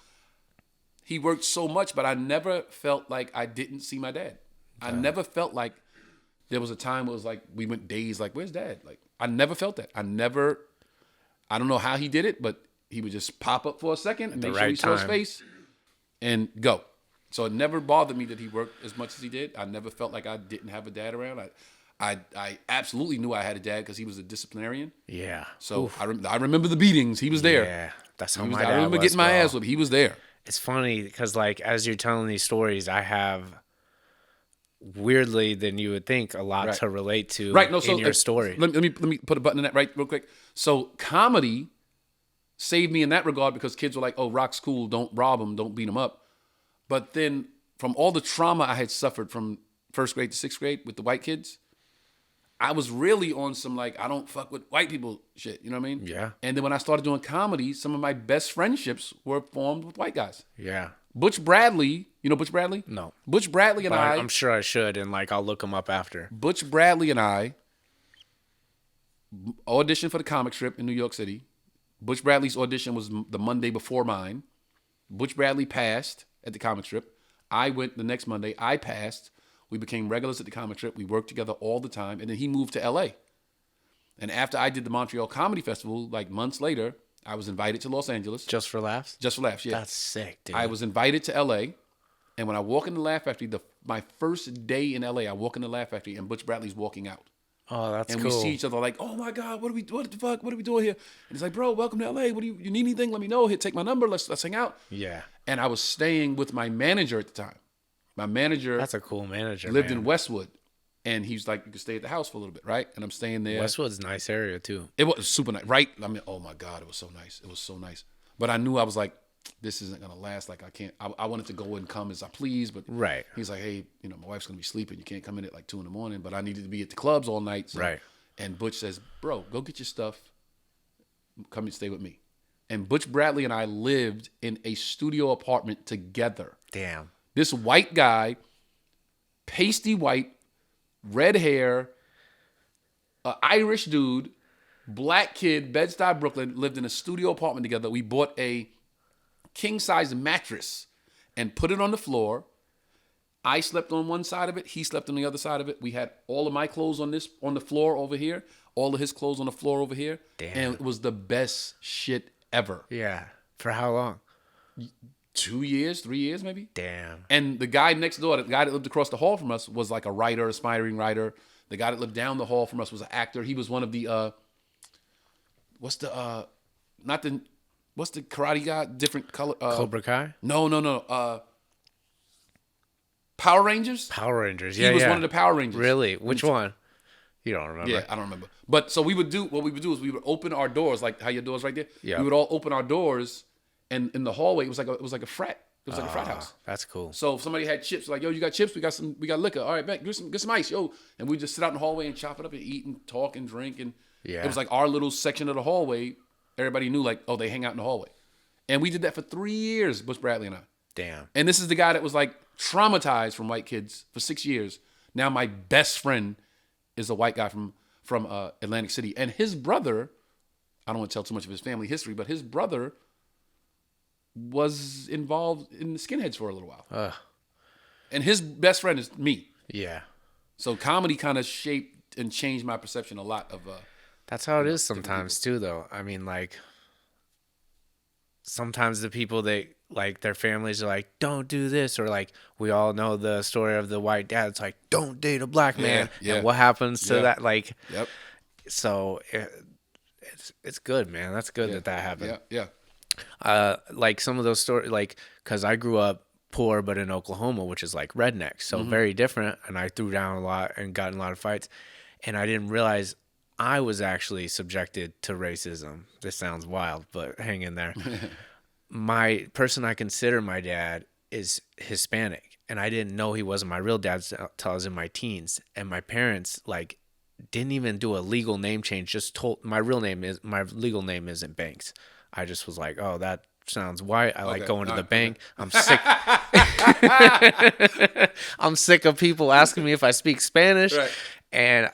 he worked so much, but I never felt like I didn't see my dad. I never felt like there was a time where it was like we went days like, where's dad? Like I never felt that. I don't know how he did it, but he would just pop up for a second and make sure he saw his face and go. So it never bothered me that he worked as much as he did. I never felt like I didn't have a dad around. I absolutely knew I had a dad because he was a disciplinarian. Yeah. So I remember the beatings. He was there. Yeah. That's how He was, my I dad remember was, getting my bro. ass whipped. He was there. It's funny because, like, as you're telling these stories, I have, weirdly than you would think, a lot Right. to relate to Right. No. So in your story. Let me put a button in that right real quick. So comedy saved me in that regard because kids were like, "Oh, rock's cool. Don't rob him. Don't beat him up." But then from all the trauma I had suffered from first grade to sixth grade with the white kids, I was really on some like I don't fuck with white people shit. You know what I mean? Yeah. And then when I started doing comedy, some of my best friendships were formed with white guys. Yeah. Butch Bradley, you know Butch Bradley? No. Butch Bradley and But I. I'm sure I should, and, like, I'll look them up after. Butch Bradley and I auditioned for the comic strip in New York City. Butch Bradley's audition was the Monday before mine. Butch Bradley passed at the comic strip. I went the next Monday. I passed. We became regulars at the comic strip. We worked together all the time. And then he moved to LA. And after I did the Montreal Comedy Festival, like months later, I was invited to Los Angeles. Just for laughs? Just for laughs, yeah. That's sick, dude. I was invited to LA. And when I walk in the Laugh Factory, my first day in LA, I walk in the Laugh Factory and Butch Bradley's walking out. Oh, that's And cool. we see each other like, oh my God, what the fuck? What are we doing here? And he's like, bro, welcome to LA. What do you need anything? Let me know. Here, take my number. Let's hang out. Yeah. And I was staying with my manager at the time. My manager That's a cool manager, lived man. in Westwood. And he's like, you can stay at the house for a little bit, right? And I'm staying there. Westwood's a nice area, too. It was super nice, right? I mean, oh my God, it was so nice. It was so nice. But I knew I was like, this isn't going to last. Like, I can't, I wanted to go and come as I please. But Right. he's like, hey, my wife's going to be sleeping. You can't come in at like 2 a.m. But I needed to be at the clubs all night. So. Right. And Butch says, bro, go get your stuff. Come and stay with me. And Butch Bradley and I lived in a studio apartment together. Damn. This white guy, pasty white, red hair, Irish dude, black kid, Bed-Stuy, Brooklyn, lived in a studio apartment together. We bought a king-size mattress and put it on the floor. I slept on one side of it. He slept on the other side of it. We had all of my clothes on the floor over here. All of his clothes on the floor over here. Damn. And it was the best shit ever. Yeah. For how long? 2 years, 3 years maybe. Damn. And the guy next door, the guy that lived across the hall from us was like a writer, aspiring writer. The guy that lived down the hall from us was an actor. He was one of the, what's the karate guy? Different color. Cobra Kai? No. Power Rangers? Power Rangers. Yeah, He was yeah. one of the Power Rangers. Really? Which one? You don't remember? Yeah, I don't remember. But so what we would do is we would open our doors, like how your door's right there. Yeah. We would all open our doors, and in the hallway it was like a frat. It was like a frat house. That's cool. So if somebody had chips, like, yo, you got chips? We got liquor. All right, man, get some ice, yo. And we just sit out in the hallway and chop it up and eat and talk and drink. And Yeah. it was like our little section of the hallway. Everybody knew, like, oh, they hang out in the hallway. And we did that for 3 years, Butch Bradley and I. Damn. And this is the guy that was like traumatized from white kids for 6 years. Now my best friend is a white guy from Atlantic City. And his brother, I don't want to tell too much of his family history, but his brother was involved in the skinheads for a little while. And his best friend is me. Yeah. So comedy kind of shaped and changed my perception a lot of That's how it is sometimes too, though. I mean, like, sometimes the people that, like, their families are like, don't do this, or like, we all know the story of the white dad. It's like, don't date a black man. yeah. And what happens to Yeah. that? Like, Yep. so it's good, man. That's good that happened. Yeah. Like some of those stories, like, because I grew up poor, but in Oklahoma, which is like redneck, so very different. And I threw down a lot and got in a lot of fights, and I didn't realize I was actually subjected to racism. This sounds wild, but hang in there. My person I consider my dad is Hispanic, and I didn't know he wasn't my real dad till I was in my teens. And my parents, like, didn't even do a legal name change. Just told my legal name isn't Banks. I just was like, oh, that sounds white. I like going to the bank. I'm sick. I'm sick of people asking me if I speak Spanish. Right. And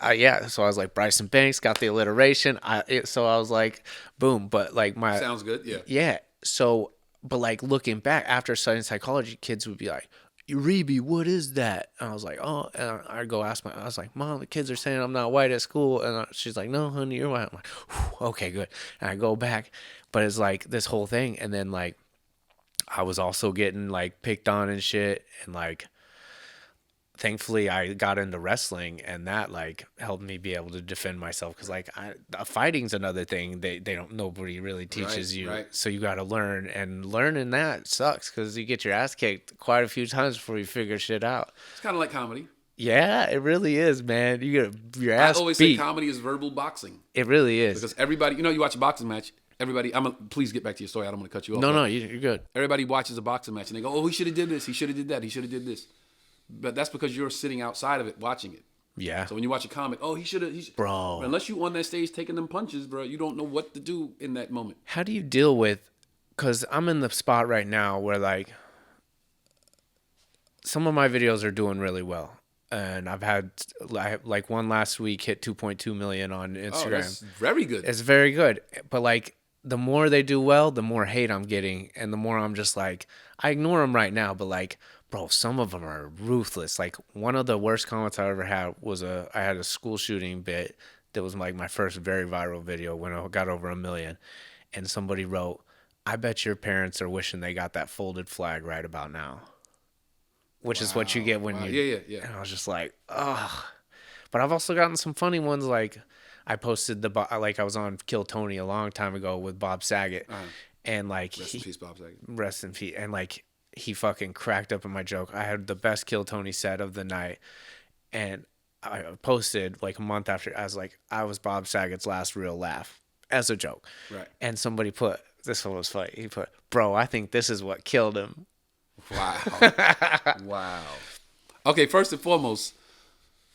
so I was like, Bryson Banks, got the alliteration. So I was like, boom. But like Sounds good. Yeah. yeah. So, but like looking back after studying psychology, kids would be like, Reby, what is that? And I was like, oh, and I'd go ask I was like, Mom, the kids are saying I'm not white at school. And she's like, no, honey, you're white. I'm like, okay, good. And I go back, but it's like this whole thing. And then like, I was also getting like picked on and shit. And like thankfully I got into wrestling, and that like helped me be able to defend myself, because like fighting's another thing they don't, nobody really teaches you, right. so you got to learn, and learning that sucks because you get your ass kicked quite a few times before you figure shit out. It's kind of like comedy. Yeah, it really is, man. You get your I ass always beat. say comedy is verbal boxing. It really is. Because everybody, you watch a boxing match, everybody, please get back to your story. I don't want to cut you off. No, you're good. Everybody watches a boxing match and they go, oh, he should have did this. He should have did that. He should have did this. But that's because you're sitting outside of it watching it. Yeah. So when you watch a comic, oh, he should have. Bro. Unless you on that stage taking them punches, bro, you don't know what to do in that moment. How do you deal with, because I'm in the spot right now where like some of my videos are doing really well. And I've had like one last week hit 2.2 million on Instagram. Oh, that's very good. It's very good. But like the more they do well, the more hate I'm getting. And the more I'm just like, I ignore them right now. But like, bro, some of them are ruthless. Like one of the worst comments I ever had was I had a school shooting bit that was like my first very viral video when I got over 1 million. And somebody wrote, I bet your parents are wishing they got that folded flag right about now. Which is what you get when you... Yeah. And I was just like, ugh. But I've also gotten some funny ones. Like I posted I was on Kill Tony a long time ago with Bob Saget. And like... Rest in peace, Bob Saget. Rest in peace. And like he fucking cracked up at my joke. I had the best Kill Tony set of the night. And I posted like a month after, I was like, I was Bob Saget's last real laugh as a joke. Right. And somebody put, this one was funny. He put, bro, I think this is what killed him. Wow. Wow. Okay, first and foremost,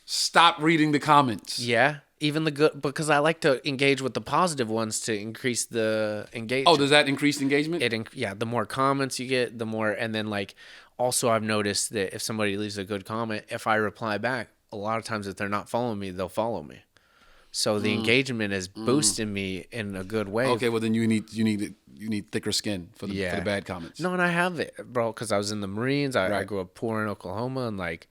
stop reading the comments. Yeah. Even the good, because I like to engage with the positive ones to increase the engagement. Oh, does that increase engagement? Yeah, the more comments you get, the more, and then like, also I've noticed that if somebody leaves a good comment, if I reply back, a lot of times if they're not following me, they'll follow me. So the engagement is boosting me in a good way. Okay, well then you need thicker skin for the bad comments. No, and I have it, bro, because I was in the Marines. I grew up poor in Oklahoma, and like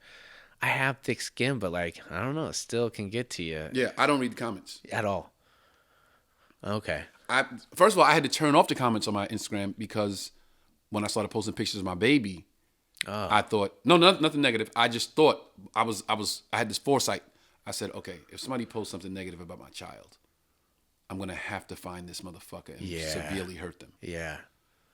I have thick skin, but like I don't know, it still can get to you. Yeah, I don't read the comments at all. Okay. First of all, I had to turn off the comments on my Instagram because when I started posting pictures of my baby, I thought nothing negative. I just thought I had this foresight. I said, okay, if somebody posts something negative about my child, I'm going to have to find this motherfucker and severely hurt them. Yeah.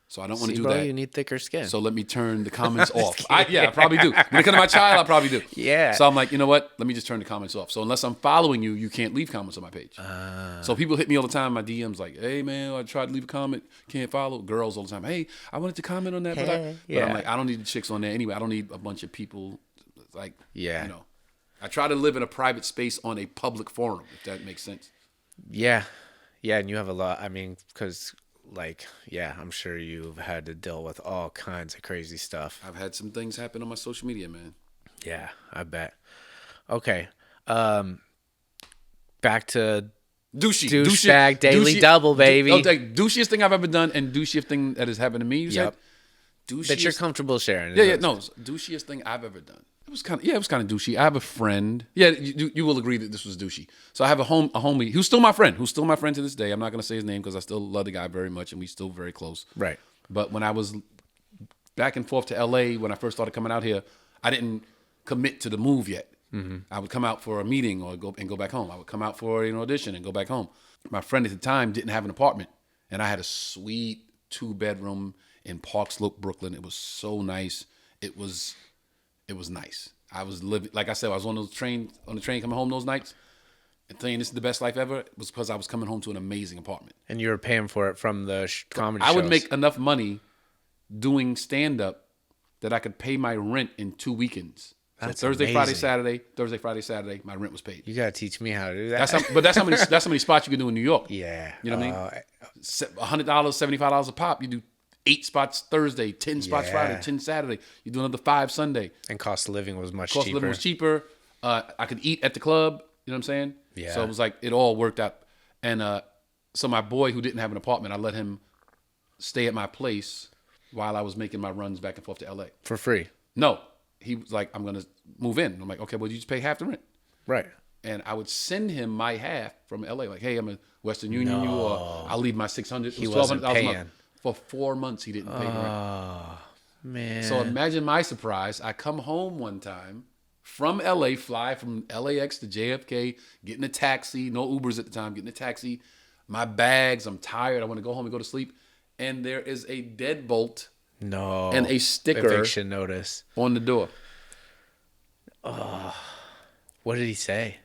So I don't want to do bro, that. You need thicker skin. So let me turn the comments off. I probably do. When it comes to my child, I probably do. Yeah. So I'm like, you know what? Let me just turn the comments off. So unless I'm following you, you can't leave comments on my page. So people hit me all the time in my DMs like, hey, man, I tried to leave a comment. Can't follow. Girls all the time. Hey, I wanted to comment on that. But I'm like, I don't need the chicks on there anyway. I don't need a bunch of people like, you know. I try to live in a private space on a public forum, if that makes sense. Yeah. Yeah, and you have a lot, I mean, because, like, yeah, I'm sure you've had to deal with all kinds of crazy stuff. I've had some things happen on my social media, man. Yeah, I bet. Okay. Back to douchebag daily double, baby. Douchiest thing I've ever done and douchiest thing that has happened to me, you said? That you're comfortable sharing. Douchiest thing I've ever done. It was kind of douchey. I have a friend. Yeah, you will agree that this was douchey. So I have a homie who's still my friend, to this day. I'm not going to say his name because I still love the guy very much and we still very close. Right. But when I was back and forth to LA, when I first started coming out here, I didn't commit to the move yet. Mm-hmm. I would come out for a meeting or go back home. I would come out for an audition and go back home. My friend at the time didn't have an apartment, and I had a sweet 2-bedroom in Park Slope, Brooklyn. It was so nice. It was nice. I was living, like I said, I was on the train coming home those nights and saying this is the best life ever. It was because I was coming home to an amazing apartment. And you were paying for it from the comedy shows. I shows. would make enough money doing stand-up that I could pay my rent in 2 weekends. That's so Thursday, amazing. Friday, Saturday, my rent was paid. You gotta teach me how to do that. That's how many spots you can do in New York. Yeah. You know what I mean? $100, $75 a pop. You do 8 spots Thursday, 10 spots Friday, 10 Saturday. You do another 5 Sunday. And cost of living was much cheaper. Cost of living was cheaper. I could eat at the club. You know what I'm saying? Yeah. So it was like, it all worked out. And so my boy who didn't have an apartment, I let him stay at my place while I was making my runs back and forth to LA. For free? No. He was like, I'm going to move in. I'm like, okay, well, you just pay half the rent. Right. And I would send him my half from LA. Like, hey, I'm in Western Union, or I'll leave my $600. He wasn't paying. For 4 months, he didn't pay the rent. Oh, man. So imagine my surprise. I come home one time, from LA, fly from LAX to JFK, getting a taxi, no Ubers at the time, getting a taxi, my bags, I'm tired, I want to go home and go to sleep. And there is a deadbolt No. and a sticker Eviction notice. on the door. What did he say?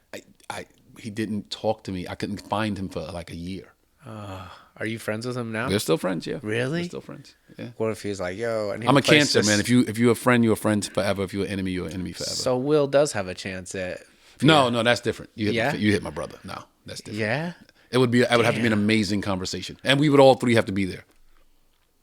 He didn't talk to me. I couldn't find him for like a year. Are you friends with him now? We're still friends, yeah. Really? We're still friends. Yeah. What if he's like, yo, I need I'm a place Cancer, to man. If you're a friend, you're a friend forever. If you're an enemy, you're an enemy forever. So Will does have a chance at. No, that's different. You hit, Yeah? you hit my brother. No, that's different. Yeah. It would have to be an amazing conversation, and we would all three have to be there.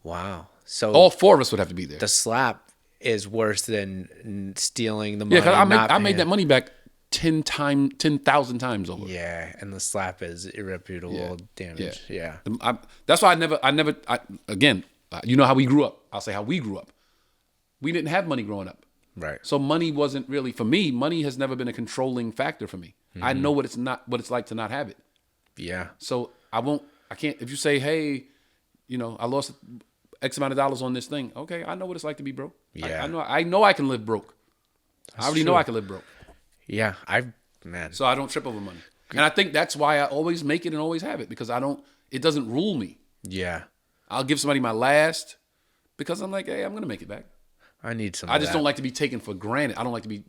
Wow. So All four of us would have to be there. the slap is worse than stealing the money. Yeah, because I made paying. that money back 10,000 times over. Yeah, and the slap is irreparable damage. Yeah. That's why again, you know how we grew up. I'll say how we grew up. We didn't have money growing up. Right. So money wasn't really, for me, money has never been a controlling factor for me. I know what it's like to not have it. Yeah. So I can't, if you say, hey, I lost X amount of dollars on this thing. Okay, I know what it's like to be broke. Yeah. I know I can live broke. I already know I can live broke. Yeah. Man. So I don't trip over money. And I think that's why I always make it and always have it, because it doesn't rule me. Yeah. I'll give somebody my last because I'm like, hey, I'm going to make it back. I need some. I just don't like to be taken for granted. I don't like to be,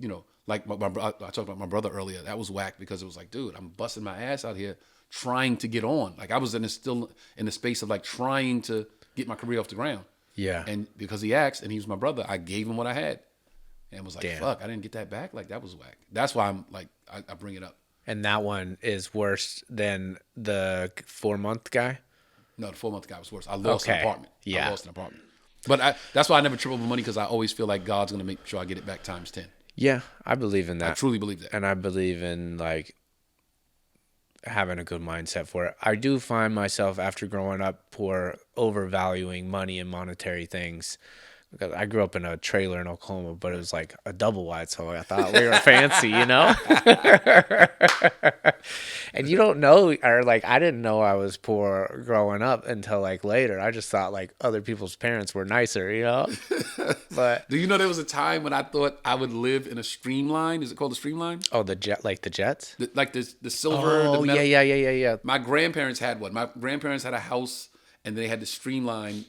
like I talked about my brother earlier. That was whack because it was like, dude, I'm busting my ass out here trying to get on. Like I was still in the space of like trying to get my career off the ground. Yeah. And because he asked and he was my brother, I gave him what I had and was like, Damn. fuck, I didn't get that back. Like that was whack. That's why I'm like, I bring it up. And that one is worse than the 4-month guy. No, the 4-month guy was worse. I lost an Okay. apartment. Yeah. I lost an apartment. But that's why I never trip over money, because I always feel like God's going to make sure I get it back times 10. Yeah, I believe in that. I truly believe that. And I believe in like having a good mindset for it. I do find myself after growing up poor overvaluing money and monetary things. Because I grew up in a trailer in Oklahoma, but it was like a double wide, so I thought we were fancy, And you don't know, or like I didn't know I was poor growing up until like later. I just thought like other people's parents were nicer, But Do you know there was a time when I thought I would live in a streamline? Is it called a streamline? oh, the Jets. Like the silver. Oh the metal. yeah. My grandparents had one. My grandparents had a house, and they had the streamline.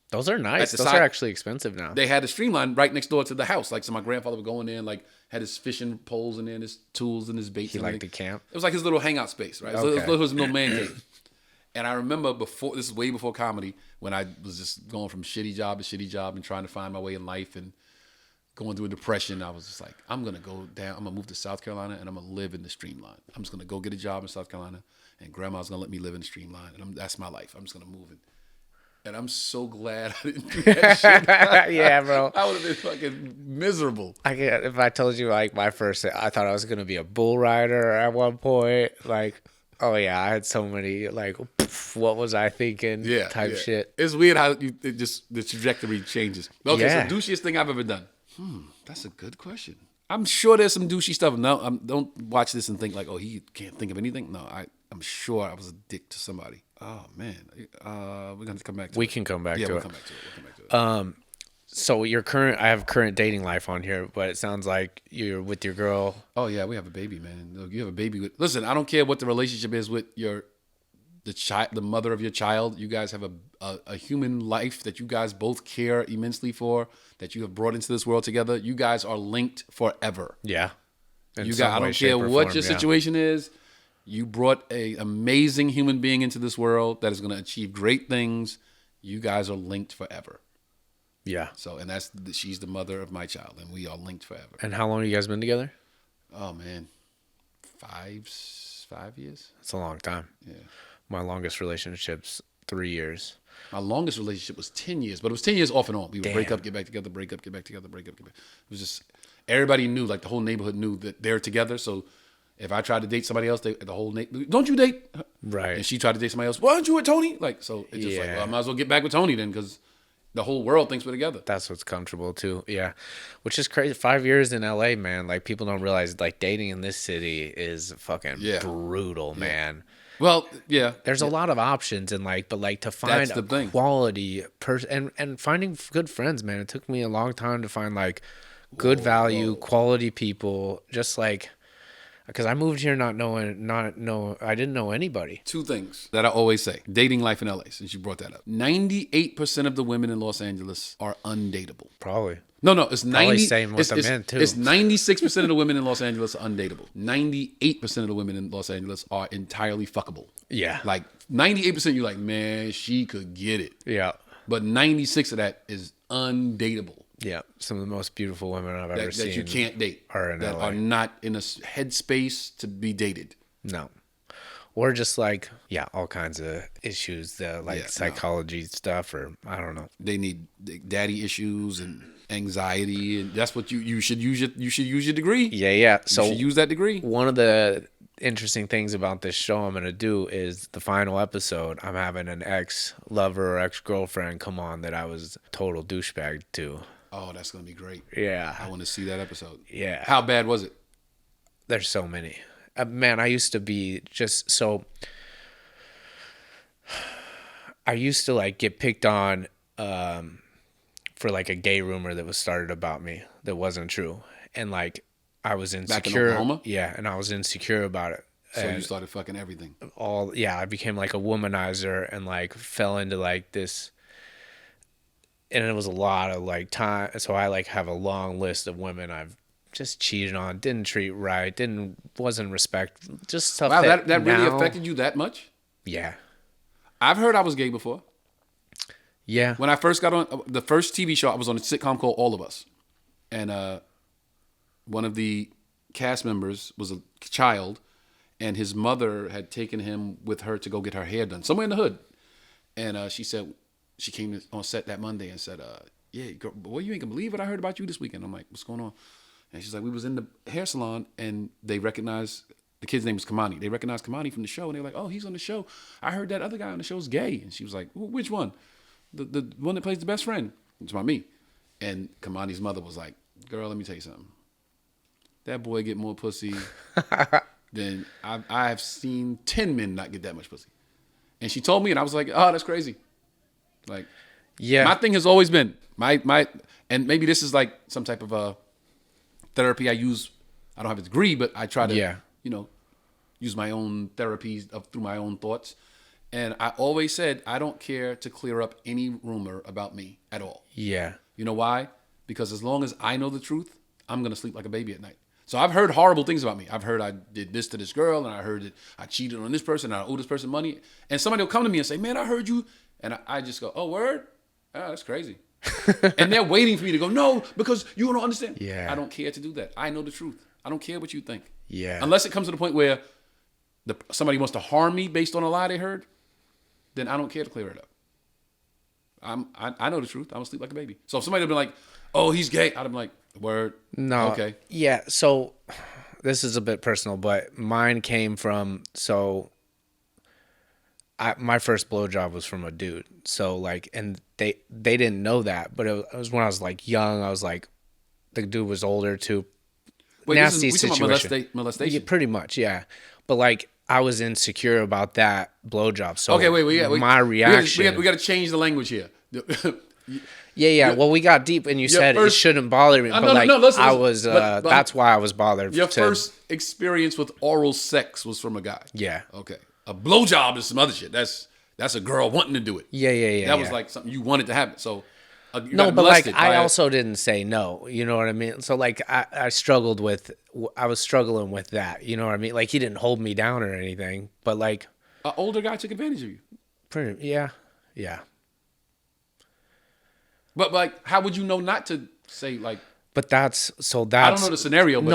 Those are nice. the Those side- are actually expensive now. They had the streamline right next door to the house. Like, so my grandfather would go in there and like had his fishing poles in there, and his tools and his baits. He and liked to everything. camp. It was like his little hangout space, right? So Okay. it was no man cave. And I remember this is way before comedy, when I was just going from shitty job to shitty job and trying to find my way in life and going through a depression. I was just like, I'm going to go down. I'm going to move to South Carolina and I'm going to live in the streamline. I'm just going to go get a job in South Carolina, and grandma's going to let me live in the streamline. And that's my life. I'm just going to move it. And I'm so glad I didn't do that shit. Yeah, bro. I would have been fucking miserable. If I told you like I thought I was gonna be a bull rider at one point. Like, oh yeah, I had so many like, what was I thinking? Type shit. It's weird how the trajectory changes. Okay, Yeah. so douchiest thing I've ever done. That's a good question. I'm sure there's some douchey stuff. No, don't watch this and think like, oh, he can't think of anything. No, I'm sure I was a dick to somebody. Oh man, we're gonna come back to it. We can come back to We'll it. come back to it. We'll come back to it. So I have current dating life on here, but it sounds like you're with your girl. Oh yeah, we have a baby, man. Look, you have a baby with. Listen, I don't care what the relationship is with the mother of your child. You guys have a human life that you guys both care immensely for, that you have brought into this world together. You guys are linked forever. Yeah. I don't care what your situation is. You brought an amazing human being into this world that is going to achieve great things. You guys are linked forever. Yeah. So, and she's the mother of my child, and we are linked forever. And how long have you guys been together? Oh man, 5 years. It's a long time. Yeah. My longest relationship's 3 years. My longest relationship was 10 years, but it was 10 years off and on. We would break Damn. up, get back together, break up, get back together, break up, get back. It was just, everybody knew, like the whole neighborhood knew that they're together. So if I tried to date somebody else, the whole neighborhood, don't you date? Right. And she tried to date somebody else. Why aren't you with Tony? Like, so it's just like, well, I might as well get back with Tony then, because the whole world thinks we're together. That's what's comfortable too. Yeah. Which is crazy. 5 years in LA, man. Like people don't realize like dating in this city is fucking brutal, man. Well, yeah. There's a lot of options and like, but like to find That's the thing. quality person and finding good friends, man. It took me a long time to find like good Whoa, value, whoa. quality people, just like, because I moved here I didn't know anybody. Two things that I always say. Dating life in LA, since you brought that up. 98% of the women in Los Angeles are undateable. Probably. No, it's Probably 90. same with the men, too. It's 96% of the women in Los Angeles are undateable. 98% of the women in Los Angeles are entirely fuckable. Yeah. Like 98%, you're like, man, she could get it. Yeah. But 96 of that is undateable. Yeah. Some of the most beautiful women I've ever seen. That you can't date. Are in that LA. are not in a headspace to be dated. No. Or just like, yeah, all kinds of issues, psychology stuff, or I don't know. They need daddy issues and anxiety, and that's what you should use. You should use your degree. Yeah. So you should use that degree. One of the interesting things about this show I'm going to do is the final episode. I'm having an ex-lover or ex-girlfriend come on that I was total douchebag to. Oh, that's going to be great. Yeah. I want to see that episode. Yeah. How bad was it? There's so many. Man, I used to be just so... I used to like get picked on for like a gay rumor that was started about me that wasn't true. And like I was insecure. Back in Oklahoma? Yeah, and I was insecure about it. So And you started fucking everything. I became like a womanizer and like fell into like this, and it was a lot of like time. So I like have a long list of women I've just cheated on, didn't treat right, wasn't respect, just stuff. Wow, that really now, affected you that much? Yeah. I've heard I was gay before. Yeah. When I first got on the first TV show, I was on a sitcom called All of Us, and one of the cast members was a child, and his mother had taken him with her to go get her hair done somewhere in the hood, and she said she came on set that Monday and said, "Yeah, girl, boy, you ain't gonna believe what I heard about you this weekend." I'm like, "What's going on?" And she's like, "We was in the hair salon, and they recognized." The kid's name was Kamani. They recognized Kamani from the show, and they were like, "Oh, he's on the show. I heard that other guy on the show is gay." And she was like, "Which one?" The one that plays the best friend. It's about me. And Kamani's mother was like, "Girl, let me tell you something. That boy get more pussy than I have seen 10 men not get that much pussy." And she told me, and I was like, "Oh, that's crazy." Like, Yeah. my thing has always been my, and maybe this is like some type of therapy I use. I don't have a degree, but I try to, use my own therapies through my own thoughts. And I always said, I don't care to clear up any rumor about me at all. Yeah. You know why? Because as long as I know the truth, I'm going to sleep like a baby at night. So I've heard horrible things about me. I've heard I did this to this girl, and I heard that I cheated on this person, and I owe this person money. And somebody will come to me and say, "Man, I heard you." And I just go, "Oh, word? Oh, that's crazy." And they're waiting for me to go, "No, because you don't understand." Yeah. I don't care to do that. I know the truth. I don't care what you think. Yeah. Unless it comes to the point where somebody wants to harm me based on a lie they heard, then I don't care to clear it up. I know the truth. I'm gonna sleep like a baby. So if somebody would be like, "Oh, he's gay," I'd be like, "Word." No. Okay. Yeah. So this is a bit personal, but mine came from, my first blowjob was from a dude. So like, and they didn't know that, but it was when I was like young. I was like, the dude was older too. Wait, Nasty we talking situation. about molestation. Yeah, pretty much, yeah. But like, I was insecure about that blowjob. So Okay, wait. my reaction. We got to change the language here. Yeah. Well, we got deep, and you said it shouldn't bother me, but listen, I was. but that's why I was bothered. Your first experience with oral sex was from a guy. Yeah. Okay. A blowjob is some other shit. That's a girl wanting to do it. Yeah. That was like something you wanted to happen. So you No, got but like molested I by also didn't say no. You know what I mean? So like I was struggling with that. You know what I mean? Like he didn't hold me down or anything, but like an older guy took advantage of you. yeah. But like, how would you know not to say like? But that's I don't know the scenario. But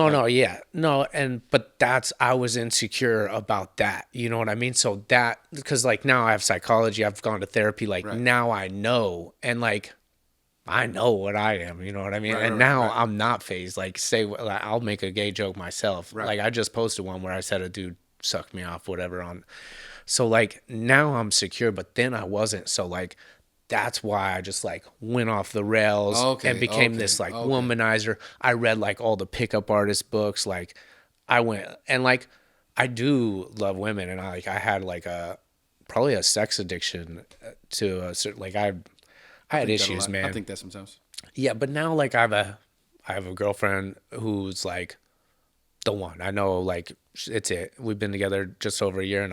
but I was insecure about that. You know what I mean? So that, because like now I have psychology, I've gone to therapy. Like now I know, and like I know what I am. You know what I mean? And now I'm not phased. Like I'll make a gay joke myself. Right. Like I just posted one where I said a dude sucked me off, whatever. So like now I'm secure, but then I wasn't. So like. That's why I just like went off the rails and became this like womanizer. I read like all the pickup artist books. Like I went, and like I do love women, and I had like probably a sex addiction to a certain, like I had issues, man. I think that sometimes. Yeah, but now like I I have a girlfriend who's like the one. I know, like, it's it. We've been together just over a year, and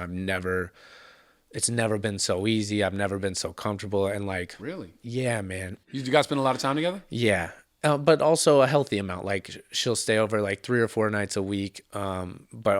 it's never been so easy. I've never been so comfortable. And like, Really? yeah, man. You guys spend a lot of time together? Yeah. But also a healthy amount. Like she'll stay over like 3 or 4 nights a week. But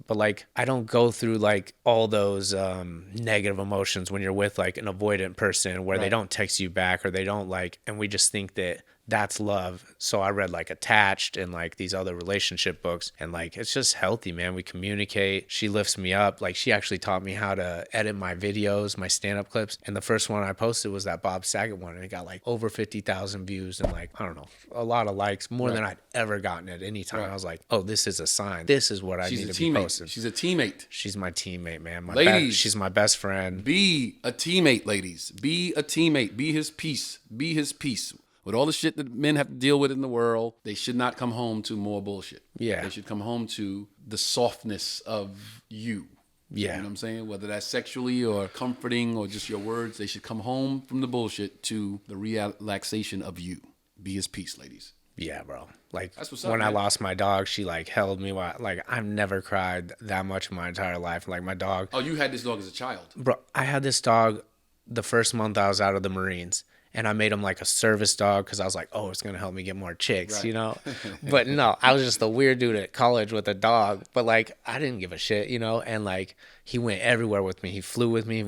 like I don't go through like all those negative emotions when you're with like an avoidant person where they Right. don't text you back or they don't like, and we just think that that's love. So I read like Attached and like these other relationship books, and like it's just healthy, man. We communicate. She lifts me up. Like she actually taught me how to edit my videos, my stand-up clips. And the first one I posted was that Bob Saget one, and it got like over 50,000 views and like I don't know, a lot of likes, more than I'd ever gotten at any time. Right. I was like, oh, this is a sign. This is what I She's need a to be teammate. posting. She's a teammate. She's my teammate, man. Ladies. She's my best friend. Be a teammate, ladies. Be a teammate. Be his peace. Be his peace. With all the shit that men have to deal with in the world, they should not come home to more bullshit. Yeah. They should come home to the softness of you. Yeah. You know what I'm saying? Whether that's sexually or comforting or just your words, they should come home from the bullshit to the relaxation of you. Be his peace, ladies. Yeah, bro. Like That's what's up, when I man. lost my dog, she like held me while like I've never cried that much in my entire life. Like my dog, Oh, you had this dog as a child. bro. I had this dog the first month I was out of the Marines, and I made him like a service dog because I was like, oh, it's gonna help me get more chicks, Right. you know. But no, I was just a weird dude at college with a dog. But like I didn't give a shit, you know. And like he went everywhere with me. He flew with me.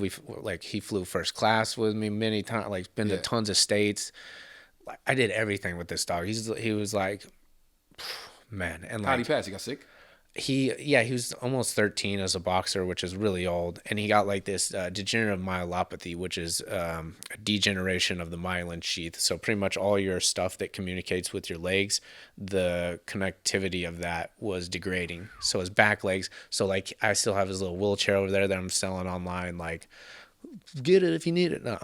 He flew first class with me many times. Like been to Yeah. tons of states. Like I did everything with this dog. He was like, man, and How'd he like pass? He got sick? he was almost 13 as a boxer, which is really old, and he got like this degenerative myelopathy, which is a degeneration of the myelin sheath. So pretty much all your stuff that communicates with your legs, the connectivity of that was degrading. So his back legs. So like I still have his little wheelchair over there that I'm selling online. Like get it if you need it. No.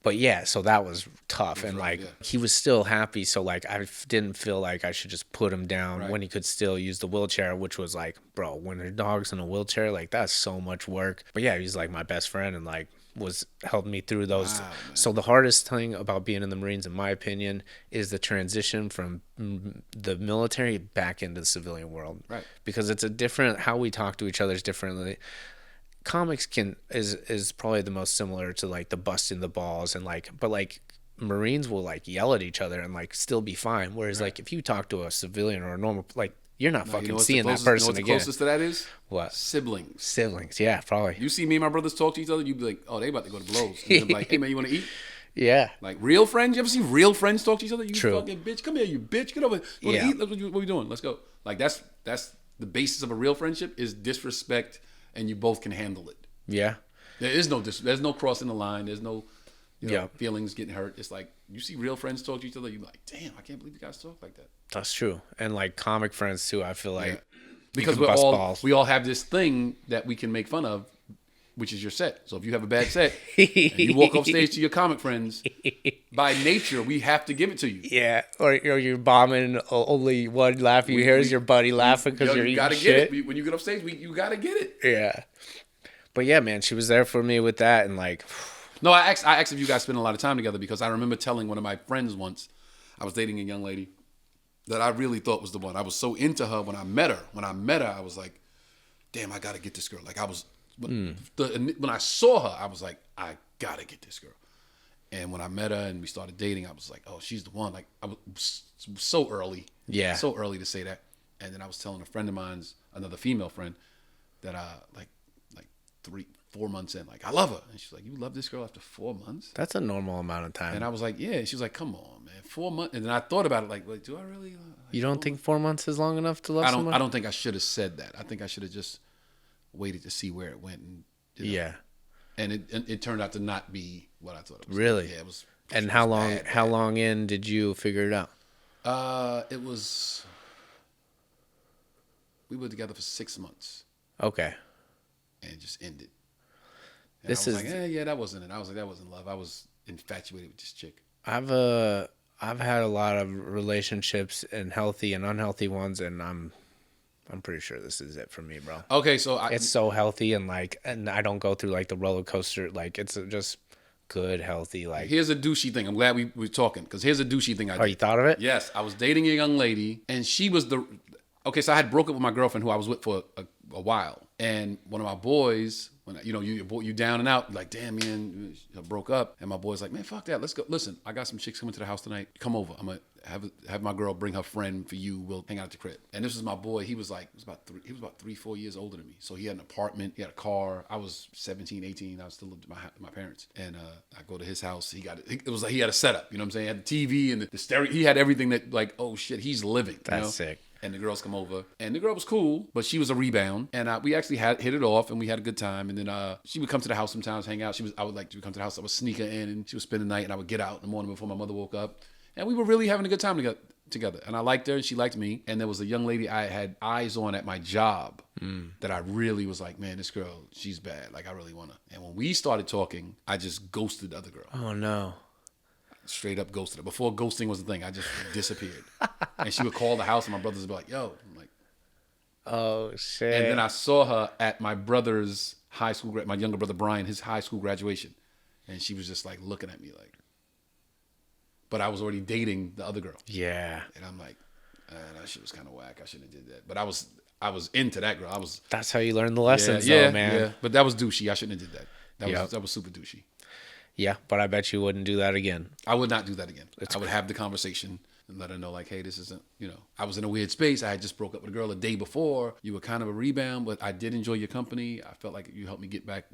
But yeah, so that was tough. And like, yeah. he was still happy. So like, I didn't feel like I should just put him down Right. when he could still use the wheelchair, which was like, bro, when your dog's in a wheelchair, like that's so much work. But yeah, he's like my best friend and like was helped me through those. Wow, man. So the hardest thing about being in the Marines, in my opinion, is the transition from the military back into the civilian world. Right. Because it's a different, how we talk to each other is differently. Comics is probably the most similar to like the busting the balls and like, but like Marines will like yell at each other and like still be fine. Whereas like if you talk to a civilian or a normal, like you're not fucking seeing that person you know what again. the closest to that is? What? Siblings. Siblings, yeah, probably. You see me and my brothers talk to each other, you'd be like, oh, they about to go to blows. And I'm like, hey man, you want to eat? Yeah, Like real friends. You ever see real friends talk to each other? You True. fucking bitch. Come here, you bitch. Get over. You want to Yeah. eat? What we doing? Let's go. Like that's the basis of a real friendship is disrespect, and you both can handle it. yeah, There's no crossing the line. There's no Yeah. feelings getting hurt. It's like you see real friends talk to each other. You're like, damn, I can't believe you guys talk like that. that's true. And like comic friends too, I feel like Because can bust we balls. all have this thing that we can make fun of, which is your set. So if you have a bad set and you walk off stage to your comic friends, by nature we have to give it to you. yeah, or you're bombing. Only one laugh you hear is your buddy laughing because you're you eating gotta shit. get it when you get off stage. You gotta get it. Yeah, but yeah, man, she was there for me with that, and like, No, I asked if you guys spend a lot of time together because I remember telling one of my friends once, I was dating a young lady that I really thought was the one. I was so into her when I met her. When I met her, I was like, damn, I gotta get this girl. Like I was when I saw her, I was like, I gotta get this girl. And when I met her and we started dating, I was like, oh, she's the one. Like I was so early. Yeah. So early to say that. And then I was telling a friend of mine's, another female friend, that like 3-4 months in, like I love her. And she's like, you love this girl after 4 months? that's a normal amount of time. And I was like, yeah. And she was like, come on, man, 4 months. And then I thought about it, like do I really? Like, You don't think 4 months is long enough to love someone? I don't think I should have said that. I think I should have just waited to see where it went. And Yeah. and it turned out to not be what I thought it was. Really? Yeah, it was. And it how was long? bad, How bad. long in did you figure it out? It was. We were together for 6 months, Okay. and it just ended. And This I was is- like, yeah, that wasn't it. I was like, that wasn't love. I was infatuated with this chick. I've had a lot of relationships and healthy and unhealthy ones, and I'm pretty sure this is it for me, bro. Okay, so It's so healthy and like, and I don't go through like the roller coaster. Like it's just good, healthy, like. Here's a douchey thing. I'm glad we're talking, because here's a douchey thing I did. Oh, you thought of it? Yes, I was dating a young lady, and she was okay, so I had broke up with my girlfriend who I was with for a while. And one of my boys, when you down and out, like, damn, man, I broke up. And my boy's like, man, fuck that. Let's go. Listen, I got some chicks coming to the house tonight. Come over. I'm going to have my girl bring her friend for you. We'll hang out at the crib. And this was my boy. He was about 3-4 years older than me. So he had an apartment. He had a car. I was 17, 18. I was still living with my parents. And I go to his house. He was like, he had a setup. You know what I'm saying? He had the TV and the stereo. He had everything that, like, oh shit, he's living. That's sick. And the girls come over, and the girl was cool, but she was a rebound, and we actually hit it off, and we had a good time. And then she would come to the house sometimes, hang out. I would like to come to the house. I would sneak her in, and she would spend the night, and I would get out in the morning before my mother woke up, and we were really having a good time together. And I liked her, and she liked me. And there was a young lady I had eyes on at my job that I really was like, man, this girl, she's bad. Like, I really want her. And when we started talking, I just ghosted the other girl. Oh no. Straight up ghosted her. Before ghosting was a thing, I just disappeared. And she would call the house, and my brothers would be like, yo. I'm like, oh, shit. and then I saw her at my brother's high school, my younger brother Brian, his high school graduation. And she was just like looking at me like, but I was already dating the other girl. Yeah. And I'm like, that shit was kind of whack. I shouldn't have did that. But I was into that girl. That's how you learn the lessons, though, man. Yeah. But that was douchey. I shouldn't have did that. That was super douchey. Yeah, but I bet you wouldn't do that again. I would not do that again. I would have the conversation and let her know, like, hey, this isn't, I was in a weird space. I had just broke up with a girl a day before. You were kind of a rebound, but I did enjoy your company. I felt like you helped me get back,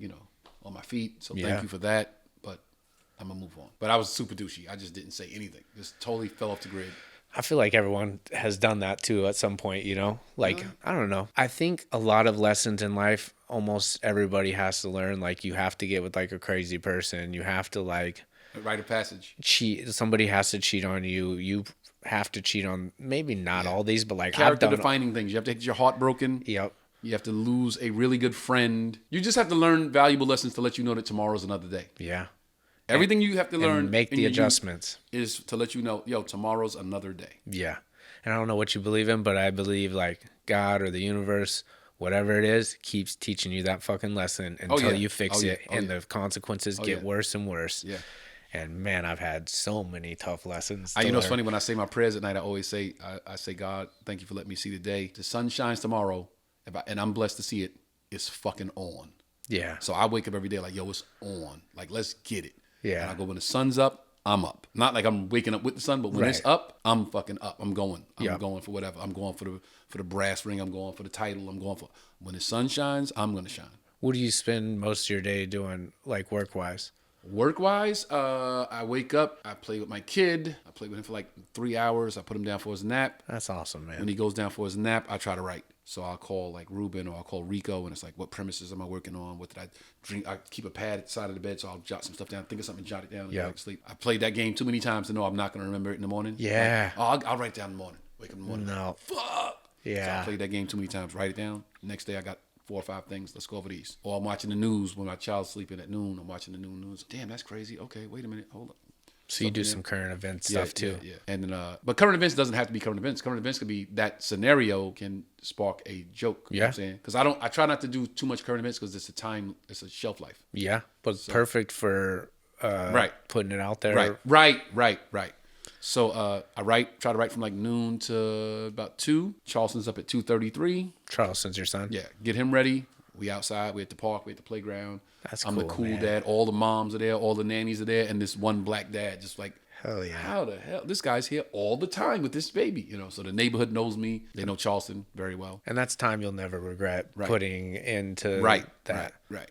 on my feet. So thank you for that. But I'm going to move on. But I was super douchey. I just didn't say anything. Just totally fell off the grid. I feel like everyone has done that too at some point, Like, I don't know. I think a lot of lessons in life, almost everybody has to learn. Like, you have to get with, like, a crazy person. You have to, like... A rite of passage. Cheat. Somebody has to cheat on you. You have to cheat on, maybe not all these, but, like, character-defining things. You have to get your heart broken. Yep. You have to lose a really good friend. You just have to learn valuable lessons to let you know that tomorrow's another day. Yeah. Everything you have to learn and make the adjustments is to let you know, tomorrow's another day. Yeah. And I don't know what you believe in, but I believe like God or the universe, whatever it is, keeps teaching you that fucking lesson until you fix it. And the consequences get worse and worse. Yeah. And man, I've had so many tough lessons. It's funny, when I say my prayers at night, I always say, I say, God, thank you for letting me see the day. The sun shines tomorrow, and I'm blessed to see it. It's fucking on. Yeah. So I wake up every day like, yo, it's on. Like, let's get it. Yeah. And I go, when the sun's up, I'm up. Not like I'm waking up with the sun, but when it's up, I'm fucking up. I'm going. I'm going for whatever. I'm going for the brass ring. I'm going for the title. I'm going for, when the sun shines, I'm going to shine. What do you spend most of your day doing, like, work-wise? Work-wise, I wake up, I play with my kid. I play with him for like 3 hours. I put him down for his nap. That's awesome, man. When he goes down for his nap, I try to write. So I'll call like Ruben, or I'll call Rico, and it's like, what premises am I working on? What did I drink? I keep a pad at the side of the bed, so I'll jot some stuff down, think of something, jot it down, and go to sleep. I played that game too many times to know I'm not going to remember it in the morning. Yeah. Like, I'll write it down in the morning. Wake up in the morning. No. Fuck. Yeah. So I played that game too many times. Write it down. Next day I got 4 or 5 things. Let's go over these. Or I'm watching the news when my child's sleeping at noon. I'm watching the noon news. Damn, that's crazy. Okay, wait a minute. Hold up. So you do some current event stuff too. Yeah. And then, but current events doesn't have to be current events. Current events could be that scenario can spark a joke. You know what I'm saying? Because I try not to do too much current events because it's a shelf life. Yeah, but it's perfect for putting it out there. Right. So I try to write from like noon to about 2. Charleston's up at 2:33. Charleston's your son? Yeah, get him ready. We outside. We at the park. We at the playground. I'm the cool man. dad. All the moms are there. All the nannies are there. And this one black dad just like, hell yeah. How the hell? This guy's here all the time with this baby. So the neighborhood knows me. They know Charleston very well. And that's time you'll never regret putting into that. Right.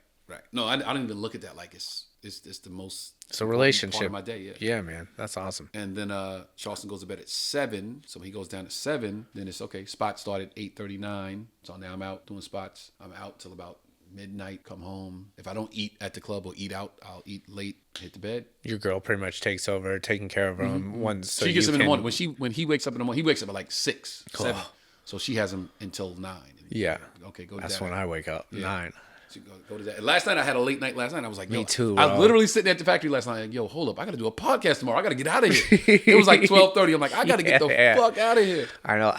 No, I don't even look at that like it's the most. It's a relationship. Part of my day, yeah, man. That's awesome. And then Charleston goes to bed at 7. So when he goes down at 7, then it's okay. Spots start at 8:39. So now I'm out doing spots. I'm out till about midnight, come home. If I don't eat at the club or eat out, I'll eat late, hit the bed. Your girl pretty much takes over, taking care of him once. So she gets him in the morning. When he wakes up in the morning, he wakes up at like 6, 7. So she has him until 9. Yeah. Okay, go. That's when I wake up. 9. So go to that. And last night I had a late night. Last night I was like, Me yo, too, I bro. was literally sitting at the factory last night. Like, yo, hold up, I got to do a podcast tomorrow. I got to get out of here. It was like 12:30. I'm like, I got to get the fuck out of here. I know.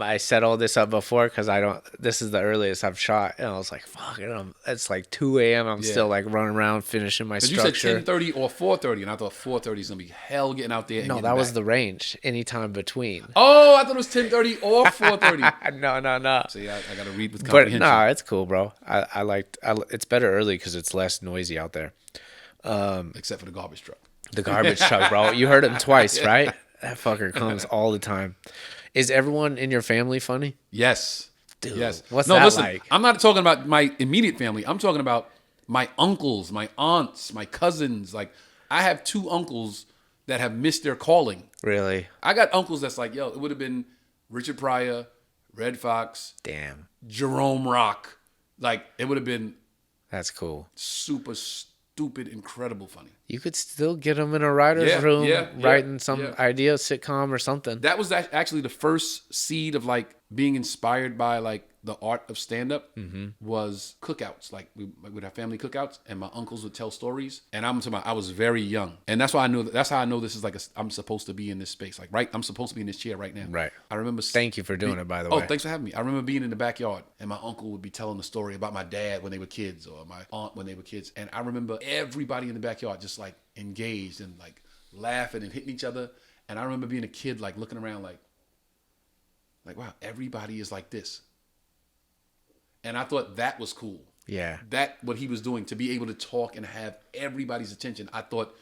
I set all this up before because I don't. This is the earliest I've shot, and I was like, "Fuck it!" It's like 2 a.m. I'm still like running around finishing my structure. You said 10:30 or 4:30, and I thought 4:30 is gonna be hell getting out there. And No, that was the range. Anytime between. Oh, I thought it was 10:30 or 4:30. No. See, I got to read with But comprehension. no, it's cool, bro. It's better early because it's less noisy out there. Except for the garbage truck. The garbage truck, bro. You heard him twice, right? That fucker comes all the time. Is everyone in your family funny? Yes. Dude, yes. what's no, that listen, like? I'm not talking about my immediate family. I'm talking about my uncles, my aunts, my cousins. Like, I have 2 uncles that have missed their calling. Really? I got uncles that's like, yo, it would have been Richard Pryor, Red Fox, Damn. Jerome Rock. Like, it would have been That's cool. super stupid, incredible funny. You could still get them in a writer's room writing some idea, sitcom or something. That was actually the first seed of like being inspired by like the art of stand-up was cookouts. Like we would have family cookouts and my uncles would tell stories. And I'm talking about, I was very young. And that's why I knew, that's how I know this is like, I'm supposed to be in this space. Like, right, I'm supposed to be in this chair right now. Right. I remember. Thank you for doing it, by the Oh, way. thanks for having me. I remember being in the backyard and my uncle would be telling the story about my dad when they were kids or my aunt when they were kids. And I remember everybody in the backyard just like engaged and like laughing and hitting each other. And I remember being a kid, like looking around like, wow, everybody is like this. And I thought that was cool. Yeah. That, what he was doing, to be able to talk and have everybody's attention. I thought,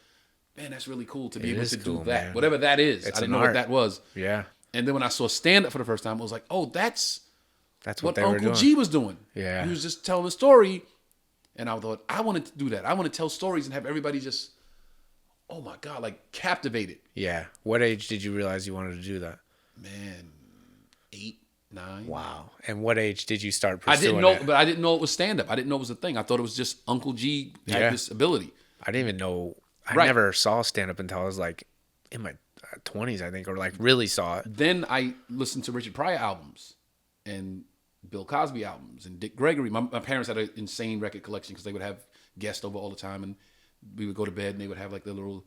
man, that's really cool to be able to do that. Man. Whatever that is. It's I didn't an know art. what that was. Yeah. And then when I saw stand-up for the first time, I was like, oh, that's what they were Uncle doing. G was doing. Yeah. He was just telling a story. And I thought, I wanted to do that. I want to tell stories and have everybody just, oh my God, like captivated. Yeah. What age did you realize you wanted to do that? Man, 8, 9. Wow. And what age did you start I pursuing didn't know, it? but I didn't know it was stand-up. I didn't know it was a thing. I thought it was just Uncle G had this ability. I didn't even know. I Right. never saw stand-up until I was like in my 20s, I think, or like really saw it. Then I listened to Richard Pryor albums and Bill Cosby albums and Dick Gregory. My parents had an insane record collection because they would have guests over all the time, and we would go to bed and they would have like their little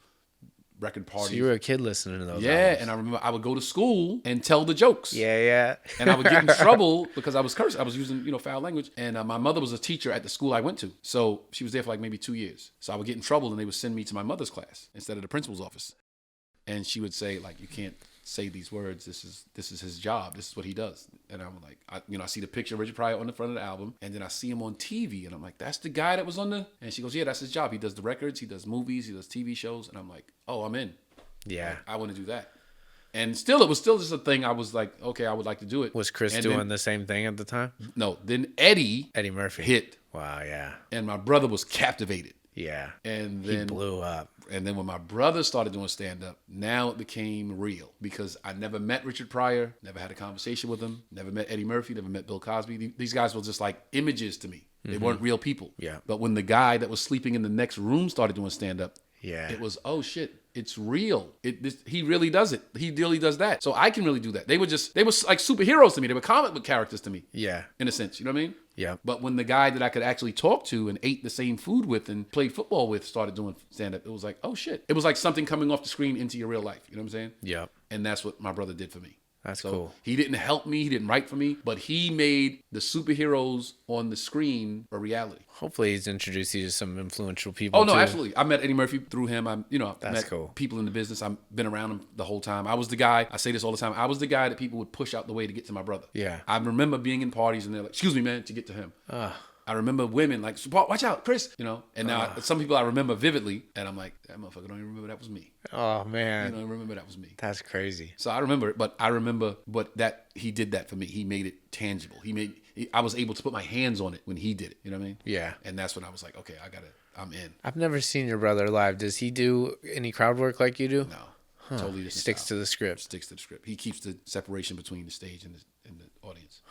record parties. So you were a kid listening to those Yeah, albums. and I remember I would go to school and tell the jokes. Yeah. And I would get in trouble because I was cursing. I was using, foul language. And my mother was a teacher at the school I went to. So she was there for like maybe 2 years. So I would get in trouble and they would send me to my mother's class instead of the principal's office. And she would say, like, you can't say these words. This is his job. This is what he does. And I'm like, I see the picture of Richard Pryor on the front of the album. And then I see him on TV. And I'm like, that's the guy that was on the... And she goes, yeah, that's his job. He does the records. He does movies. He does TV shows. And I'm like, oh, I'm in. Yeah. I want to do that. And still, it was still just a thing. I was like, okay, I would like to do it. Was Chris And doing then- the same thing at the time? No. Then Eddie Murphy hit. Wow, yeah. And my brother was captivated. Yeah. And He then blew up. And then when my brother started doing stand-up, now it became real because I never met Richard Pryor, never had a conversation with him, never met Eddie Murphy, never met Bill Cosby. These guys were just like images to me. They weren't real people. Yeah. But when the guy that was sleeping in the next room started doing stand-up, Yeah. it was, oh shit, it's real. He really does it. He really does that. So I can really do that. They were like superheroes to me. They were comic book characters to me. Yeah. In a sense, you know what I mean? Yeah. But when the guy that I could actually talk to and ate the same food with and played football with started doing stand-up, it was like, oh shit. It was like something coming off the screen into your real life. You know what I'm saying? Yep. And that's what my brother did for me. That's So cool. He didn't help me. He didn't write for me. But he made the superheroes on the screen a reality. Hopefully he's introduced you to some influential people. Oh, no, too. absolutely. I met Eddie Murphy through him. That's met cool. people in the business. I've been around him the whole time. I was the guy, I say this all the time, I was the guy that people would push out the way to get to my brother. Yeah. I remember being in parties and they're like, excuse me, man, to get to him. I remember women like, watch out, Chris, and now some people I remember vividly, and I'm like, that motherfucker don't even remember that was me. Oh, man. You don't even remember that was me. That's crazy. So I remember it, but I remember that he did that for me. He made it tangible. I was able to put my hands on it when he did it. You know what I mean? Yeah. And that's when I was like, okay, I'm in. I've never seen your brother live. Does he do any crowd work like you do? No. Totally different Sticks style. to the script. Sticks to the script. He keeps the separation between the stage and the audience.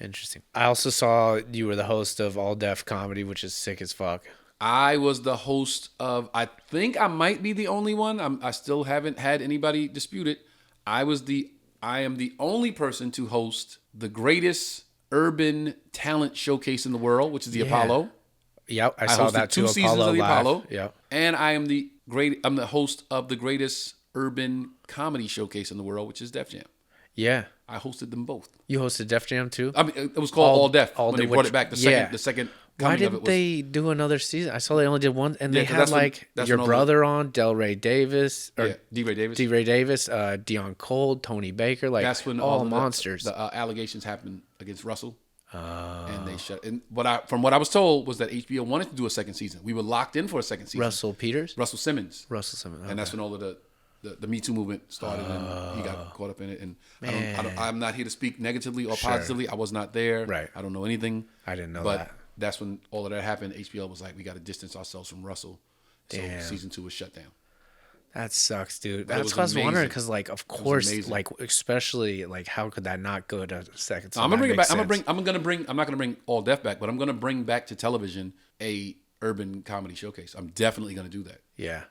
Interesting. I also saw you were the host of All Def Comedy, which is sick as fuck. I was the host of, I think I might be the only one. I still haven't had anybody dispute it. I am the only person to host the greatest urban talent showcase in the world, which is the Yeah. Apollo. Yep, I I saw hosted that too. 2 seasons Apollo of the Live. Apollo. Yep. And I'm the host of the greatest urban comedy showcase in the world, which is Def Jam. Yeah. I hosted them both. You hosted Def Jam too? I mean, it was called All Def when they Def, brought it back. The second Why coming of it didn't was. they do another season? I saw they only did one, and they 'cause had that's when- like that's your when all brother on, Delray Davis, or Yeah, D-Ray Davis. D-Ray Davis, Dion Cole, Tony Baker, like That's when all of monsters. The allegations happened against Russell. And they shut. And from what I was told was that HBO wanted to do a second season. We were locked in for a second season. Russell Peters, Russell Simmons. Russell Simmons, And that's when all of the Me Too movement started, and he got caught up in it. And I'm not here to speak negatively or positively. I was not there. Right. I don't know anything. I didn't know but that. that's when all of that happened. HBO was like, we got to distance ourselves from Russell. Damn. So season 2 was shut down. That sucks, dude. But it That's was what I was wondering amazing. because, like, of course, amazing. like, especially like, how could that not go to second? I'm gonna bring it back. I'm not gonna bring All Def back, but I'm gonna bring back to television a urban comedy showcase. I'm definitely gonna do that. Yeah,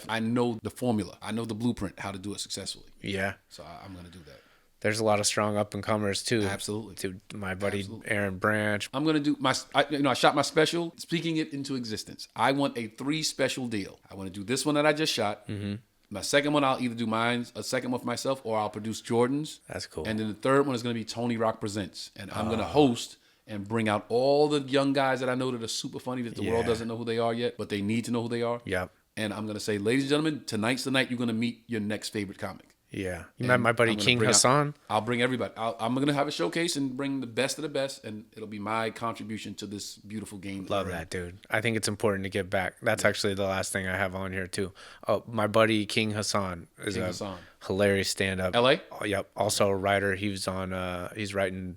I know the formula. I know the blueprint how to do it successfully. yeah. So I'm gonna do that. There's a lot of strong up and comers too. Absolutely. To my buddy Aaron Branch. I'm gonna do I shot my special, speaking it into existence. I want a 3 special deal. I want to do this one that I just shot. Mm-hmm. My second one, I'll either do a second one for myself, or I'll produce Jordan's. That's cool. And then the third one is gonna be Tony Rock Presents, and I'm gonna host and bring out all the young guys that I know that are super funny that the world doesn't know who they are yet, but they need to know who they are. Yep. And I'm gonna say, ladies and gentlemen, tonight's the night you're gonna meet your next favorite comic. Yeah. You met my buddy I'm gonna King bring out- Hassan. I'll bring everybody. I'm going to have a showcase and bring the best of the best, and it'll be my contribution to this beautiful game. Love that, dude. I think it's important to give back. That's actually the last thing I have on here too. Oh, my buddy King Hassan is Hassan. hilarious stand-up. LA? Oh, yep. Also a writer. He was on. He's writing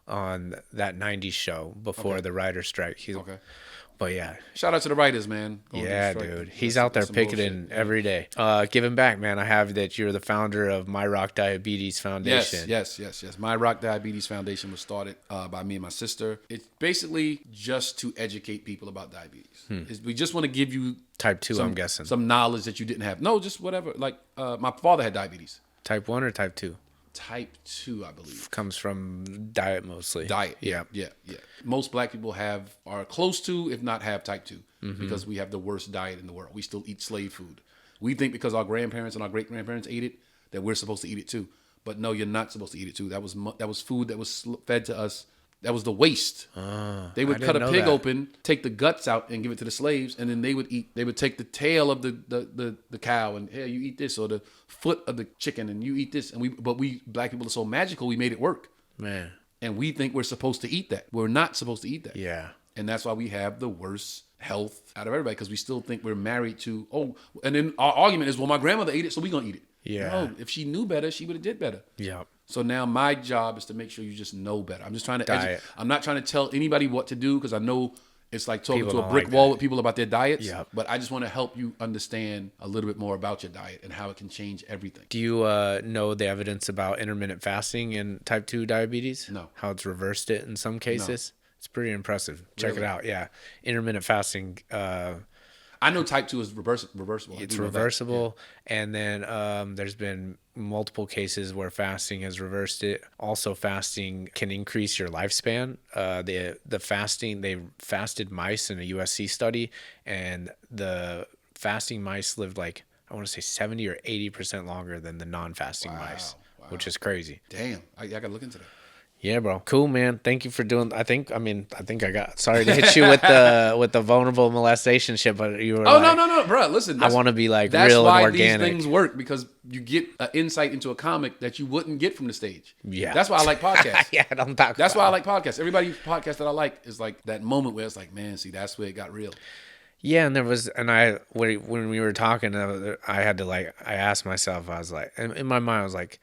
on that '90s show before the writer's strike. Okay. But yeah, Shout out to the writers, man. yeah, dude. He's out there picketing every day. Giving back, man. I have that you're the founder of My Rock Diabetes Foundation. Yes. My Rock Diabetes Foundation was started by me and my sister. It's basically just to educate people about diabetes. We just want to give you Type 2, I'm guessing. some knowledge that you didn't have. No, just whatever. Like my father had diabetes. Type 1 or Type 2? Type 2, I believe. Comes from diet mostly. Diet. Yeah. Most black people are close to, if not have type 2, because we have the worst diet in the world. We still eat slave food. We think because our grandparents and our great grandparents ate it that we're supposed to eat it too. But no, you're not supposed to eat it too. That was food that was fed to us. That was the waste. They would cut a pig open, take the guts out, and give it to the slaves, and then they would eat. They would take the tail of the cow, and hey, you eat this, or the foot of the chicken, and you eat this. And we black people are so magical, we made it work. Man. And we think we're supposed to eat that. We're not supposed to eat that. Yeah. And that's why we have the worst health out of everybody, because we still think we're married to, and then our argument is, well, my grandmother ate it, so we're going to eat it. Yeah. No, if she knew better, she would have did better. Yeah. So now my job is to make sure you just know better. I'm just trying to Diet. I'm not trying to tell anybody what to do, because I know it's like talking People to a don't brick like wall that. with people about their diets. Yeah. But I just want to help you understand a little bit more about your diet and how it can change everything. Do you know the evidence about intermittent fasting in type 2 diabetes? No. How it's reversed it in some cases? It's pretty impressive. Check it Really? out. Yeah. Intermittent fasting, I know type 2 is reversible. I it's do know that. reversible. And then there's been multiple cases where fasting has reversed it. Also, fasting can increase your lifespan. The fasting, they fasted mice in a USC study, and the fasting mice lived like, I want to say 70 or 80% longer than the non-fasting mice, which is crazy. Damn, I got to look into that. Yeah, bro. Cool, man. Thank you for doing. I think I got. Sorry to hit you with the vulnerable molestation shit, but you were. Oh, like, no, bro. Listen, I want to be like that's real why and organic. these things work, because you get an insight into a comic that you wouldn't get from the stage. Yeah, that's why I like podcasts. Yeah, don't talk. That's why I like podcasts. Everybody's podcast that I like is like that moment where it's like, man, see, that's where it got real. Yeah, and there was, and when we were talking, I had to I asked myself, I was like, in my mind, I was like,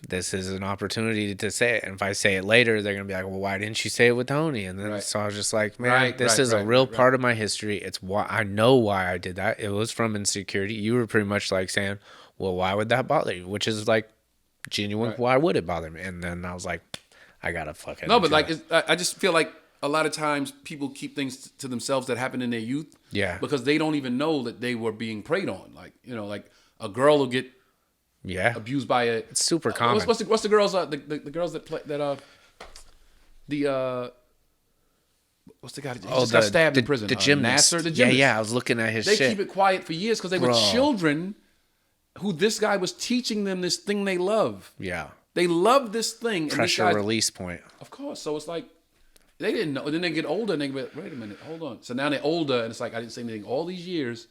this is an opportunity to say it. And if I say it later, they're going to be like, well, why didn't you say it with Tony? And then, so I was just like, man, this is a real part of my history. It's why I know why I did that. It was from insecurity. You were pretty much like saying, well, why would that bother you? Which is like genuine. Why would it bother me? And then I was like, I got to fucking. No, but I just feel like a lot of times people keep things to themselves that happened in their youth. Yeah. Because they don't even know that they were being preyed on. Like, like a girl will get Yeah. abused by a. It's super common. What's the girls? The girls that play that what's the guy? He just got stabbed in prison. The gymnast. Nasser, the gymnast. Yeah, I was looking at his They shit. keep it quiet for years because they were children who this guy was teaching them this thing they love. Yeah. They love this thing. Pressure and this release point. Of course. So it's like, they didn't know. Then they get older and they go, wait a minute, hold on. So now they're older and it's like, I didn't say anything all these years.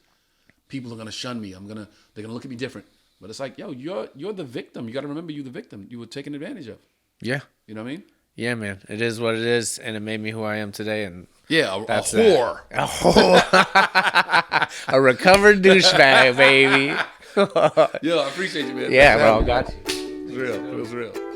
People are going to shun me. They're going to look at me different. But it's like, yo, you're the victim. You got to remember you're the victim. You were taken advantage of. Yeah. You know what I mean? Yeah, man. It is what it is, and it made me who I am today. And yeah, a that's whore. A whore. A recovered douchebag, baby. Yo, I appreciate you, man. Yeah, bro. Got you. It was real. It was real.